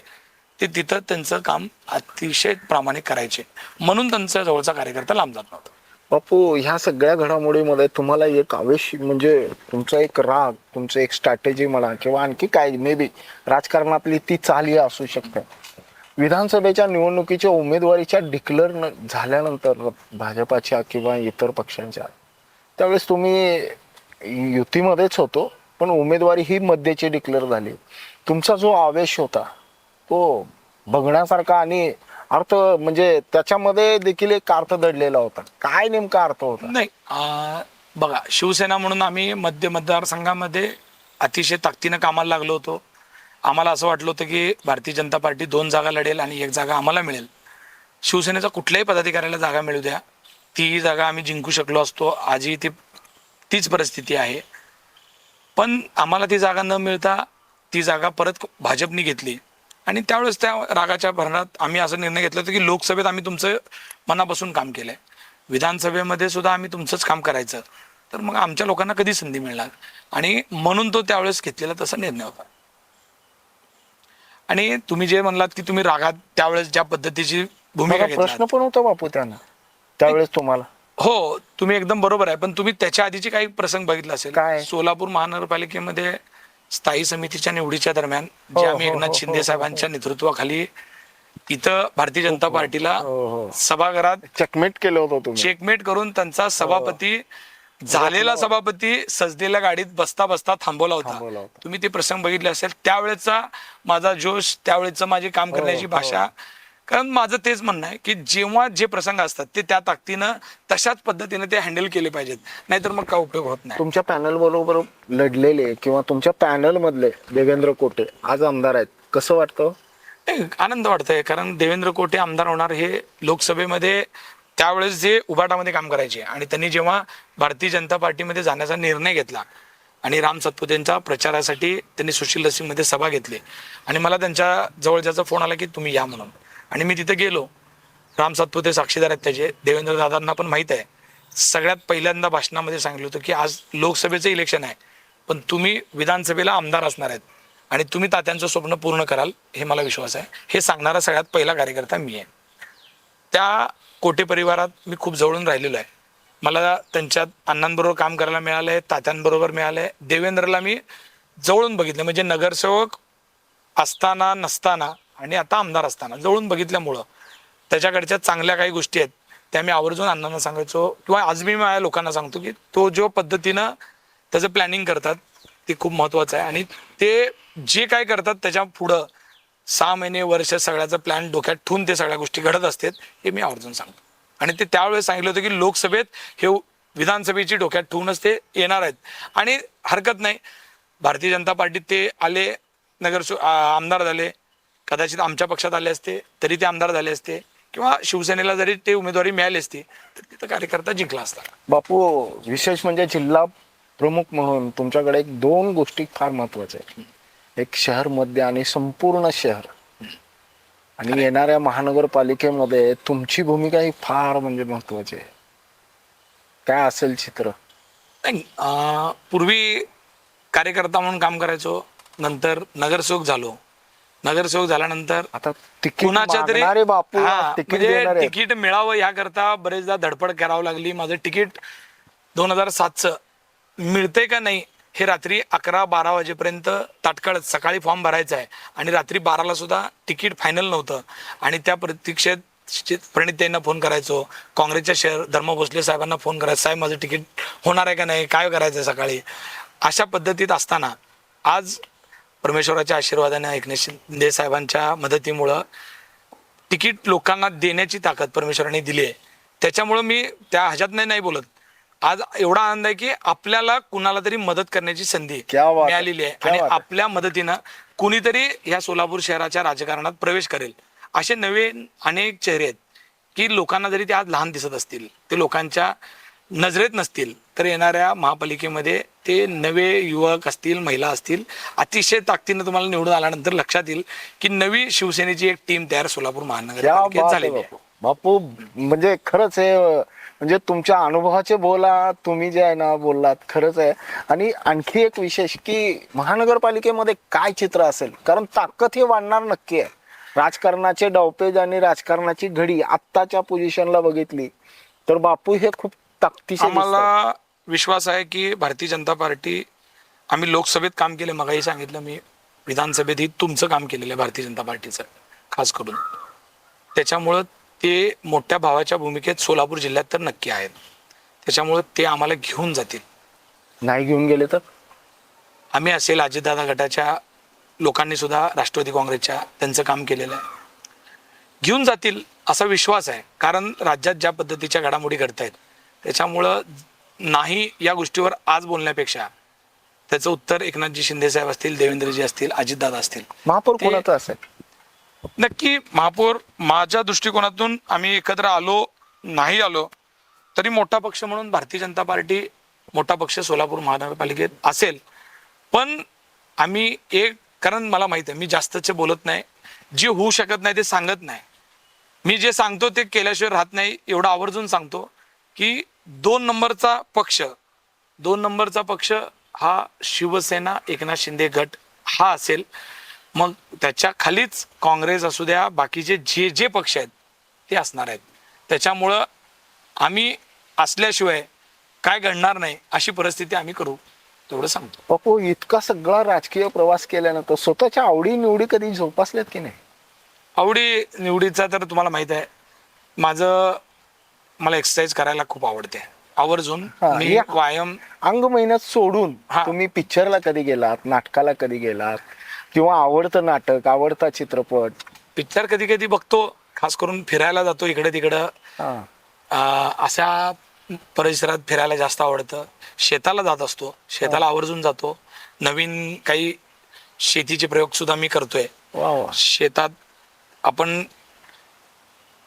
ते तिथं त्यांचं काम अतिशय प्रामाणिक करायचे, म्हणून त्यांचा जवळचा कार्यकर्ता लांब जात नव्हता. बापू, ह्या सगळ्या घडामोडीमध्ये तुम्हाला एक आवेश म्हणजे तुमचा एक राग, तुमचं एक स्ट्रॅटेजी म्हणा किंवा आणखी काय मे बी राजकारणातली ती चाली असू शकते. विधानसभेच्या निवडणुकीच्या उमेदवारीच्या डिक्लेअर झाल्यानंतर भाजपाच्या किंवा इतर पक्षांच्या, त्यावेळेस तुम्ही युतीमध्येच होतो पण उमेदवारी ही मध्येची डिक्लेअर झाली. तुमचा जो आवेश होता तो बघण्यासारखा आणि अर्थ म्हणजे त्याच्यामध्ये देखील एक अर्थ दडलेला होता. काय नेमका अर्थ होता? नाही बघा, शिवसेना म्हणून आम्ही मध्य मतदारसंघामध्ये अतिशय ताकदीनं कामाला लागलो होतो. आम्हाला असं वाटलं होतं की भारतीय जनता पार्टी 2 जागा लढेल आणि 1 जागा आम्हाला मिळेल. शिवसेनेचा कुठल्याही पदाधिकाऱ्याला जागा मिळू द्या, ती जागा आम्ही जिंकू शकलो असतो. आजही तीच परिस्थिती आहे. पण आम्हाला ती जागा न मिळता ती जागा परत भाजपने घेतली आणि त्यावेळेस त्या रागाच्या भरणात आम्ही असा निर्णय घेतला होता की लोकसभेत आम्ही तुमचं मनापासून काम केलंय, विधानसभेमध्ये सुद्धा आम्ही तुमचंच काम करायचं, तर मग आमच्या लोकांना कधी संधी मिळणार. आणि म्हणून तो त्यावेळेस घेतलेला तसा निर्णय होता. आणि तुम्ही जे म्हणलात की तुम्ही रागात त्यावेळेस ज्या पद्धतीची भूमिका घेतली, प्रश्न पण होता बापू त्यांना त्यावेळेस तुम्हाला. हो, तुम्ही एकदम बरोबर आहे. पण तुम्ही त्याच्या आधीचे काही प्रसंग बघितला असेल. काय? सोलापूर महानगरपालिकेमध्ये स्थायी समितीच्या निवडीच्या दरम्यान जे आम्ही एकनाथ शिंदे साहेबांच्या नेतृत्वाखाली इथं भारतीय जनता पार्टीला सभागृहात चेकमेट केलं होतं तुम्ही. चेकमेट करून त्यांचा सभापती झालेला सभापती सजलेल्या गाडीत बसता बसता थांबवला होता. तुम्ही ते प्रसंग बघितले असेल. त्यावेळेचा माझा जोश, त्यावेळेचं माझी काम करण्याची भाषा, कारण माझं तेच म्हणणं आहे की जेव्हा जे प्रसंग असतात ते त्या ताकदीनं तशाच पद्धतीने ते हँडल केले पाहिजेत, नाहीतर मग काय उपयोग होत नाही. तुमच्या पॅनल बरोबर लढलेले किंवा तुमच्या पॅनल मधले देवेंद्र कोटे आज आमदार आहेत, कसं वाटतं? आनंद वाटतंय, कारण देवेंद्र कोटे आमदार होणार हे लोकसभेमध्ये त्यावेळेस जे उभाटामध्ये काम करायचे आणि त्यांनी जेव्हा भारतीय जनता पार्टीमध्ये जाण्याचा निर्णय घेतला आणि राम सातपुतेंच्या प्रचारासाठी त्यांनी सुशील लसीमध्ये सभा घेतली आणि मला त्यांच्या जवळच्याचा फोन आला की तुम्ही या म्हणून, आणि मी तिथे गेलो. राम सातपुते साक्षीदार आहेत त्याचे, देवेंद्र दादांना पण माहीत आहे. सगळ्यात पहिल्यांदा भाषणामध्ये सांगितलं होतं की आज लोकसभेचं इलेक्शन आहे पण तुम्ही विधानसभेला आमदार असणार आहेत आणि तुम्ही तात्यांचं स्वप्न पूर्ण कराल हे मला विश्वास आहे. हे सांगणारा सगळ्यात पहिला कार्यकर्ता मी आहे. त्या कोटे परिवारात मी खूप जवळून राहिलेलो आहे. मला त्यांच्यात अण्णांबरोबर काम करायला मिळालंय, तात्यांबरोबर मिळालंय. देवेंद्रला मी जवळून बघितलं, म्हणजे नगरसेवक असताना नसताना आणि आता आमदार असताना जवळून बघितल्यामुळं त्याच्याकडच्या चांगल्या काही गोष्टी आहेत त्या मी आवर्जून अण्णांना सांगायचो किंवा आज मी माझ्या लोकांना सांगतो की तो जो पद्धतीनं त्याचं प्लॅनिंग करतात ते खूप महत्त्वाचं आहे आणि ते जे काय करतात त्याच्या पुढं 6 महिने वर्ष सगळ्याचा प्लॅन डोक्यात ठेवून ते सगळ्या गोष्टी घडत असतात हे मी आवर्जून सांगतो. आणि ते त्यावेळेस सांगितलं होतं की लोकसभेत हे विधानसभेची डोक्यात ठेवूनच ते येणार आहेत. आणि हरकत नाही, भारतीय जनता पार्टीत ते आले, आमदार झाले, कदाचित आमच्या पक्षात आले असते तरी ते आमदार झाले असते, किंवा शिवसेनेला जरी ते उमेदवारी मिळाली असती तर तिथं कार्यकर्ता जिंकला असता. बापू, विशेष म्हणजे जिल्हा प्रमुख म्हणून तुमच्याकडे एक 2 गोष्टी फार महत्वाच्या आहेत. एक शहर मध्य आणि संपूर्ण शहर, आणि येणाऱ्या महानगरपालिकेमध्ये तुमची भूमिका ही फार म्हणजे महत्वाची आहे. काय असेल चित्र? नाही, पूर्वी कार्यकर्ता म्हणून काम करायचो, नंतर नगरसेवक झालो. नगरसेवक झाल्यानंतर आता तिकीट कुणाच्या तरी मागणारे बापू तिकीट म्हणजे देणारे आहेत. तिकीट मिळावं याकरता बरेचदा धडपड करावं लागली. माझं तिकीट 2007चं मिळतंय का नाही हे रात्री 11-12 वाजेपर्यंत तात्काळ, सकाळी फॉर्म भरायचा आहे आणि रात्री 12ला सुद्धा तिकीट फायनल नव्हतं. आणि त्या प्रतीक्षेत प्रणिताईंना फोन करायचो, काँग्रेसच्या शहर धर्म भोसले साहेबांना फोन करायचं, साहेब माझं तिकीट होणार आहे का नाही, काय करायचं सकाळी. अशा पद्धतीत असताना आज परमेश्वराच्या आशीर्वादाने, एकनाथ शिंदे साहेबांच्या मदतीमुळं तिकीट लोकांना देण्याची ताकद परमेश्वराने दिली आहे. त्याच्यामुळं मी त्या ह्याच्यात नाही बोलत. आज एवढा आनंद आहे की आपल्याला कुणाला तरी मदत करण्याची संधी क्या बात आहे, मिळालेली आहे, क्या आणि बात आहे. आपल्या मदतीनं कुणीतरी ह्या सोलापूर शहराच्या राजकारणात प्रवेश करेल. असे नवे अनेक चेहरे आहेत की लोकांना जरी ते आज लहान दिसत असतील, ते लोकांच्या नजरेत नसतील, तर येणाऱ्या महापालिकेमध्ये ते नवे युवक असतील, महिला असतील, अतिशय ताकदीनं तुम्हाला निवडून आल्यानंतर लक्षात येईल की नवी शिवसेनेची एक टीम तयार सोलापूर क्या महानगरपालिकेत बात आहे झालेली आहे. बापू. म्हणजे खरंच आहे, म्हणजे तुमच्या अनुभवाचे बोला, तुम्ही जे आहे ना बोललात, खरंच आहे. आणि आणखी एक विशेष की महानगरपालिकेमध्ये काय चित्र असेल, कारण ताकद हे वाढणार नक्की आहे. राजकारणाचे डावपेज आणि राजकारणाची घडी आत्ताच्या पोझिशनला बघितली तर बापू हे खूप ताकदीचे दिसतात. आम्हाला विश्वास आहे की भारतीय जनता पार्टी, आम्ही लोकसभेत काम केले, मगाही सांगितलं मी, विधानसभेतही तुमचं काम केलेलं आहे भारतीय जनता पार्टीचं खास करून. त्याच्यामुळं ते मोठ्या भावाच्या भूमिकेत सोलापूर जिल्ह्यात तर नक्की आहेत. त्याच्यामुळं ते आम्हाला घेऊन जातील. नाही घेऊन गेले तर आम्ही असेल, अजितदादा गटाच्या लोकांनी सुद्धा राष्ट्रवादी काँग्रेसच्या त्यांचं काम केलेलं आहे, घेऊन जातील असा विश्वास आहे. कारण राज्यात ज्या पद्धतीच्या घडामोडी घडत आहेत त्याच्यामुळं नाही या गोष्टीवर आज बोलण्यापेक्षा त्याचं उत्तर एकनाथजी शिंदे साहेब असतील, देवेंद्रजी असतील, अजितदादा असतील. महापौर कोणाचं असेल? नक्की महापौर माझ्या दृष्टिकोनातून आम्ही एकत्र आलो नाही आलो तरी मोठा पक्ष म्हणून भारतीय जनता पार्टी मोठा पक्ष सोलापूर महानगरपालिकेत असेल. पण आम्ही कारण मला माहित आहे मी जास्तचे बोलत नाही, जे होऊ शकत नाही ते सांगत नाही. मी जे सांगतो ते केल्याशिवाय राहत नाही. एवढं आवर्जून सांगतो की 2 नंबरचा पक्ष हा शिवसेना एकनाथ शिंदे गट हा असेल. मग त्याच्या खालीच काँग्रेस असू द्या, बाकीचे जे पक्ष आहेत ते असणार आहेत. त्याच्यामुळं आम्ही असल्याशिवाय काय घडणार नाही अशी परिस्थिती आम्ही करू, तेवढं सांगतो. बापू, इतका सगळा राजकीय प्रवास केल्यानंतर स्वतःच्या आवडी निवडी कधी जोपासल्यात की नाही? आवडी निवडीचा तर तुम्हाला माहित आहे, मला एक्सरसाइज करायला खूप आवडते आवर्जून. मी व्यायाम अंग मेहनत सोडून हा. तुम्ही पिक्चरला कधी गेलात, नाटकाला कधी गेलात, किंवा आवडतं नाटक, आवडता चित्रपट? पिक्चर कधी कधी बघतो, खास करून फिरायला जातो इकडे तिकडं. अशा परिसरात फिरायला जास्त आवडतं. शेताला जात असतो, शेताला आवर्जून जातो. नवीन काही शेतीचे प्रयोग सुद्धा मी करतोय. वा वा. शेतात आपण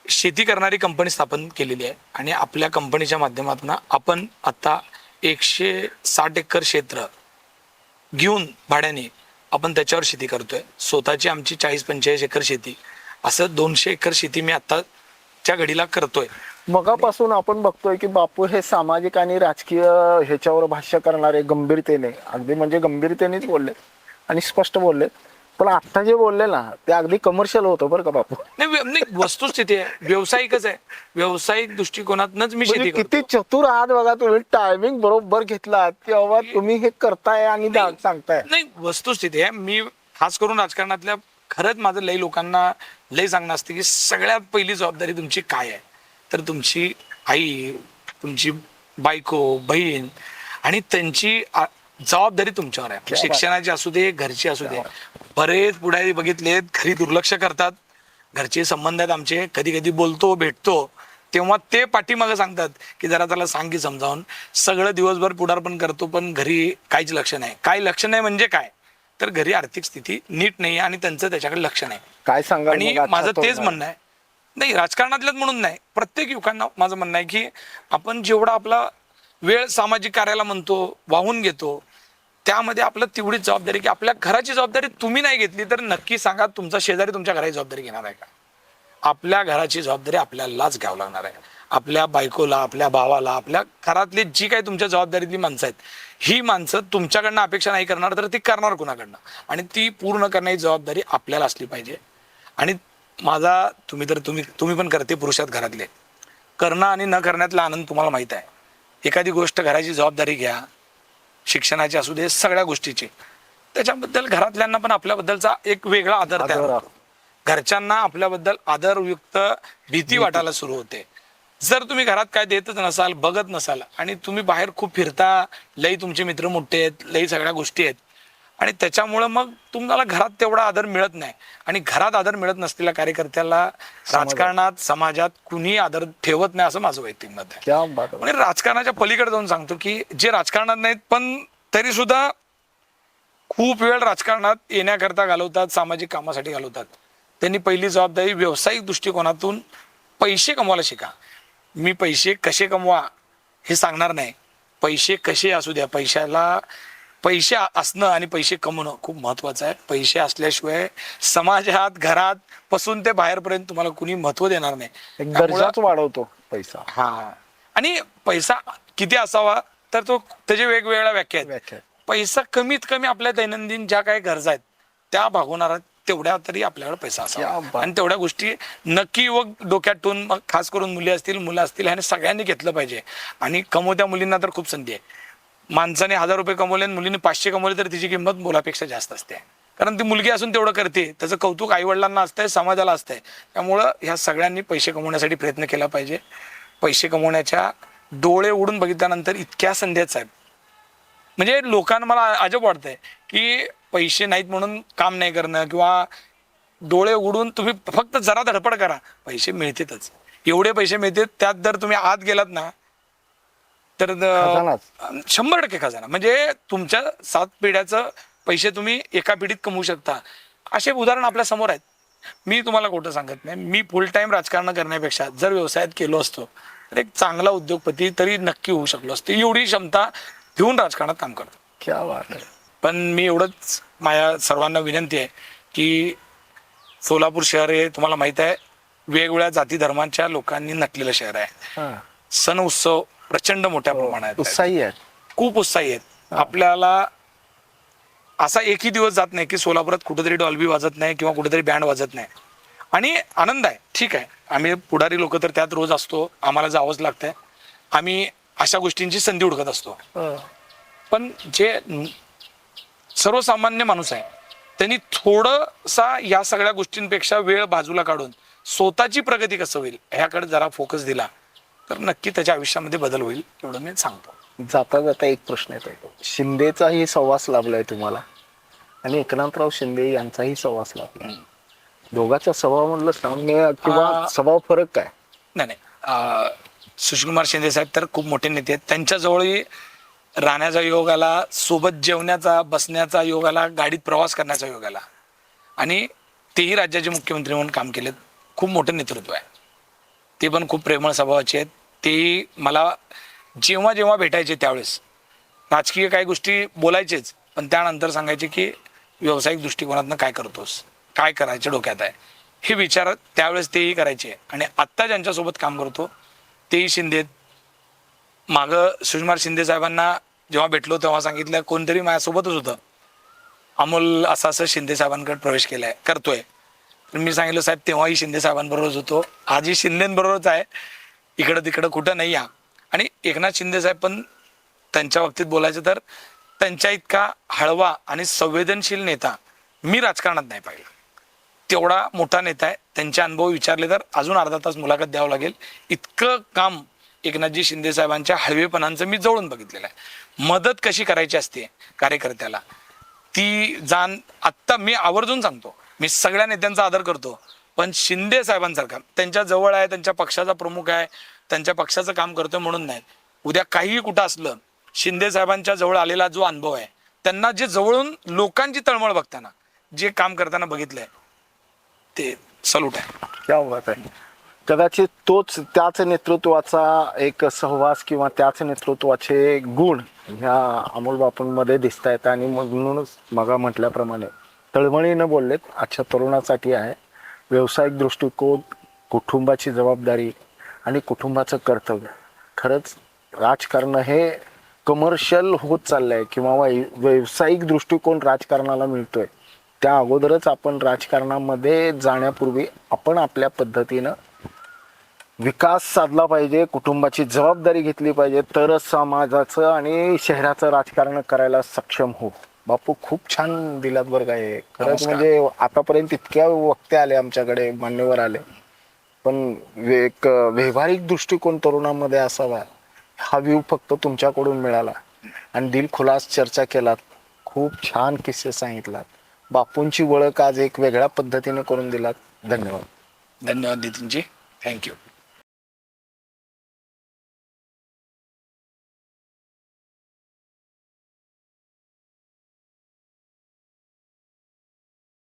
शेती करणारी कंपनी स्थापन केलेली आहे आणि आपल्या कंपनीच्या माध्यमातून आपण आता 160 एकर क्षेत्र घेऊन भाड्याने आपण त्याच्यावर शेती करतोय. स्वतःची आमची 40-45 एकर शेती, असं 200 एकर शेती मी आताच्या घडीला करतोय. मगापासून आपण बघतोय की बापू हे सामाजिक आणि राजकीय ह्याच्यावर भाष्य करणारे गंभीरतेने, अगदी म्हणजे गंभीरतेनेच बोलले आणि स्पष्ट बोलले. पण आता जे बोलले ना ते अगदी कमर्शियल होतं बरं का बापू. नाही, वस्तुस्थिती आहे, व्यावसायिकच आहे. व्यावसायिक दृष्टिकोनातनच मी शेती किती करतो. चतुर आहात बघा तुम्ही, टायमिंग बरोबर घेतलात की बाबा तुम्ही हे करताय आणि सांगताय. नाही, वस्तुस्थिती आहे. मी खास करून राजकारणातल्या खरंच माझं लई लोकांना लई सांगणं असतं की सगळ्यात पहिली जबाबदारी तुमची काय आहे, तर तुमची आई, तुमची बायको, बहीण, आणि त्यांची जबाबदारी तुमच्यावर आहे. शिक्षणाची असू दे, घरची असू दे. बरेच पुढारी बघितलेत, घरी दुर्लक्ष करतात. घरचे संबंध आहेत आमचे, कधी कधी बोलतो भेटतो तेव्हा ते पाठीमागं सांगतात की जरा त्याला सांग की समजावून. सगळं दिवसभर पुढारपण करतो पण घरी काहीच लक्ष नाही. काय लक्ष नाही म्हणजे काय, तर घरी आर्थिक स्थिती नीट नाही आणि त्यांचं त्याच्याकडे लक्ष नाही. काय सांगा आणि माझं तेच म्हणणं आहे, नाही राजकारणातल्याच म्हणून नाही, प्रत्येक युवकांना माझं म्हणणं आहे की आपण जेवढा आपला वेळ सामाजिक कार्याला म्हणतो वाहून घेतो, त्यामध्ये आपलं तेवढीच जबाबदारी की आपल्या घराची जबाबदारी तुम्ही नाही घेतली तर नक्की सांगा तुमचा शेजारी तुमच्या घराची जबाबदारी घेणार आहे का? आपल्या घराची जबाबदारी आपल्यालाच घ्यावं लागणार आहे. आपल्या बायकोला, आपल्या भावाला, आपल्या घरातली जी काही तुमच्या जबाबदारीतली माणसं आहेत, ही माणसं तुमच्याकडनं अपेक्षा नाही करणार तर ती करणार कुणाकडनं, आणि ती पूर्ण करण्याची जबाबदारी आपल्याला असली पाहिजे. आणि माझा तुम्ही पण करते पुरुषात घरातले, करणं आणि न करण्यातला आनंद तुम्हाला माहित आहे. एखादी गोष्ट घराची जबाबदारी घ्या, शिक्षणाची असू दे, सगळ्या गोष्टीची, त्याच्याबद्दल घरातल्यांना पण आपल्याबद्दलचा एक वेगळा आदर तयार, घरच्यांना आपल्याबद्दल आदरयुक्त भीती वाटायला सुरू होते. जर तुम्ही घरात काय देतच नसाल, बघत नसाल, आणि तुम्ही बाहेर खूप फिरता, लई तुमचे मित्र मोठे आहेत, लई सगळ्या गोष्टी आहेत, आणि त्याच्यामुळं मग तुम्हाला घरात तेवढा आदर मिळत नाही. आणि घरात आदर मिळत नसलेल्या कार्यकर्त्याला राजकारणात, समाजात कुणी आदर ठेवत नाही, असं माझं वैयक्तिक मत आहे. म्हणजे राजकारणाच्या पलीकडे जाऊन सांगतो की जे राजकारणात नाहीत पण तरी सुद्धा खूप वेळ राजकारणात येण्याकरता घालवतात, सामाजिक कामासाठी घालवतात, त्यांनी पहिली जबाबदारी व्यावसायिक दृष्टिकोनातून पैसे कमवायला शिका. मी पैसे कसे कमवा हे सांगणार नाही, पैसे कसे असू द्या, पैसे असणं आणि पैसे कमवणं खूप महत्वाचं आहे. पैसे असल्याशिवाय समाजात, घरात पासून ते बाहेरपर्यंत तुम्हाला कुणी महत्व देणार नाही. गरजाच वाढवतो पैसा. हा, आणि पैसा किती असावा तर तो त्याच्या वेगवेगळ्या व्याख्या आहेत. पैसा कमीत कमी आपल्या दैनंदिन ज्या काही गरजा आहेत त्या भागवणारा तेवढ्या तरी आपल्याकडे पैसा असावा, आणि तेवढ्या गोष्टी नक्की व डोक्यात ठेवून, मग खास करून मुली असतील, मुलं असतील, ह्याने सगळ्यांनी घेतलं पाहिजे. आणि कमवत्या मुलींना तर खूप संधी आहे. माणसाने 1000 रुपये कमवले आणि मुलीने 500 कमवले तर तिची किंमत मुलापेक्षा जास्त असते, कारण ती मुलगी असून तेवढं करते, त्याचं कौतुक आईवडिलांना असतंय, समाजाला असतंय. त्यामुळं ह्या सगळ्यांनी पैसे कमवण्यासाठी प्रयत्न केला पाहिजे. पैसे कमवण्याच्या डोळे उडून बघितल्यानंतर इतक्या संधी आहेत साहेब, म्हणजे लोकांना मला अजब वाटतंय की पैसे नाहीत म्हणून काम नाही करणं, किंवा डोळे उडून तुम्ही फक्त जरा धडपड करा, पैसे मिळतातच. एवढे पैसे मिळतात, त्यात जर तुम्ही आत गेलात ना तर 100% खजाना. म्हणजे तुमच्या 7 पिढ्याचं पैसे तुम्ही एका पिढीत कमवू शकता. असे उदाहरण आपल्या समोर आहेत. मी तुम्हाला खोटं सांगत नाही, मी फुल टाइम राजकारण करण्यापेक्षा जर व्यवसायात केलो असतो तर एक चांगला उद्योगपती तरी नक्की होऊ शकलो असतो. एवढी क्षमता घेऊन राजकारणात काम करतो. क्या बात आहे. पण मी एवढंच माझ्या सर्वांना विनंती आहे की सोलापूर शहर हे तुम्हाला माहित आहे वेगवेगळ्या जाती धर्मांच्या लोकांनी नटलेलं शहर आहे. सण उत्सव प्रचंड मोठ्या प्रमाणात उत्साही आहेत, खूप उत्साही आहेत. आपल्याला असा एकही दिवस जात नाही की सोलापुरात कुठेतरी डॉल्बी वाजत नाही किंवा कुठेतरी बँड वाजत नाही. आणि आनंद आहे, ठीक आहे, आम्ही पुढारी लोक तर त्यात रोज असतो, आम्हाला जावंच लागतंय, आम्ही अशा गोष्टींची संधी हुडकत असतो. पण जे सर्वसामान्य माणूस आहे त्यांनी थोडंसा या सगळ्या गोष्टींपेक्षा वेळ बाजूला काढून स्वतःची प्रगती कसं होईल ह्याकडे जरा फोकस दिला तर नक्की त्याच्या आयुष्यामध्ये बदल होईल, एवढं मी सांगतो. जाता जाता एक प्रश्न येतो, शिंदेचाही सहवास लाभलाय तुम्हाला आणि एकनाथराव शिंदे यांचाही सहवास लाभलाय, दोघांच्या स्वभावामधलं साम्य किंवा स्वभाव फरक काय? नाही, सुशीलकुमार शिंदे साहेब तर खूप मोठे नेते आहेत, त्यांच्याजवळही राहण्याचा योग आला, सोबत जेवण्याचा, बसण्याचा योग आला, गाडीत प्रवास करण्याचा योग आला, आणि तेही राज्याचे मुख्यमंत्री म्हणून काम केलेत. खूप मोठं नेतृत्व आहे, ते पण खूप प्रेमळ स्वभावाचे आहेत. तेही मला जेव्हा जेव्हा भेटायचे त्यावेळेस राजकीय काही गोष्टी बोलायचेच, पण त्यानंतर सांगायचे की व्यावसायिक दृष्टिकोनातनं काय करतोस, काय करायचं डोक्यात आहे, हे विचार त्यावेळेस तेही करायचे. आणि आत्ता ज्यांच्यासोबत काम करतो तेही शिंदे. मागं सुशीलकुमार शिंदे साहेबांना जेव्हा भेटलो तेव्हा सांगितलं, कोणतरी माझ्यासोबतच होतं, अमोल असं शिंदे साहेबांकडे प्रवेश करतोय. तर मी सांगितलं साहेब तेव्हाही शिंदे साहेबांबरोबरच होतो, आजही शिंदेबरोबरच आहे, इकडं तिकडं कुठं नाही या. आणि एकनाथ शिंदे साहेब पण त्यांच्या बाबतीत बोलायचं तर त्यांच्या इतका हळवा आणि संवेदनशील नेता मी राजकारणात नाही पाहिला. तेवढा मोठा नेता आहे, त्यांचे अनुभव विचारले तर अजून अर्धा तास मुलाखत द्यावं लागेल, इतकं काम एकनाथजी शिंदे साहेबांच्या हळवेपणांचं मी जवळून बघितलेलं आहे. मदत कशी करायची असते कार्यकर्त्याला ती जाण आत्ता मी आवर्जून सांगतो, मी सगळ्या नेत्यांचा आदर करतो, पण शिंदे साहेबांसारखा त्यांच्या जवळ आहे, त्यांच्या पक्षाचा प्रमुख आहे, त्यांच्या पक्षाचं काम करतोय म्हणून नाही. उद्या काहीही कुठं असलं, शिंदे साहेबांच्या जवळ आलेला जो अनुभव आहे, त्यांना जे जवळून लोकांची तळमळ बघताना जे काम करताना बघितलंय ते सल्यूट आहे. क्या बात आहे. कदाचित त्याच नेतृत्वाचा एक सहवास किंवा त्याच नेतृत्वाचे गुण ह्या अमोल बापूंमध्ये दिसत आहेत आणि म्हणूनच मगा म्हटल्याप्रमाणे तळमळीनं बोललेत. आजच्या तरुणासाठी आहे व्यावसायिक दृष्टिकोन, कुटुंबाची जबाबदारी आणि कुटुंबाचं कर्तव्य. खरंच राजकारण हे कमर्शियल होत चाललंय किंवा व्यावसायिक दृष्टिकोन राजकारणाला मिळतोय. त्या अगोदरच आपण राजकारणामध्ये जाण्यापूर्वी आपण आपल्या पद्धतीनं विकास साधला पाहिजे, कुटुंबाची जबाबदारी घेतली पाहिजे, तरच समाजाचं आणि शहराचं राजकारण करायला सक्षम हो. बापू खूप छान दिलात बरं काय. खरंच नमस्कार. म्हणजे आतापर्यंत इतक्या वक्ते आले आमच्याकडे, मान्यवर आले, पण एक व्यावहारिक दृष्टिकोन तरुणांमध्ये असावा हा व्ह्यू फक्त तुमच्याकडून मिळाला आणि दिलखुलास चर्चा केलात. खूप छान किस्से सांगितलात. बापूंची ओळख आज एक वेगळ्या पद्धतीने करून दिलात. धन्यवाद. धन्यवाद नितीनजी, थँक्यू.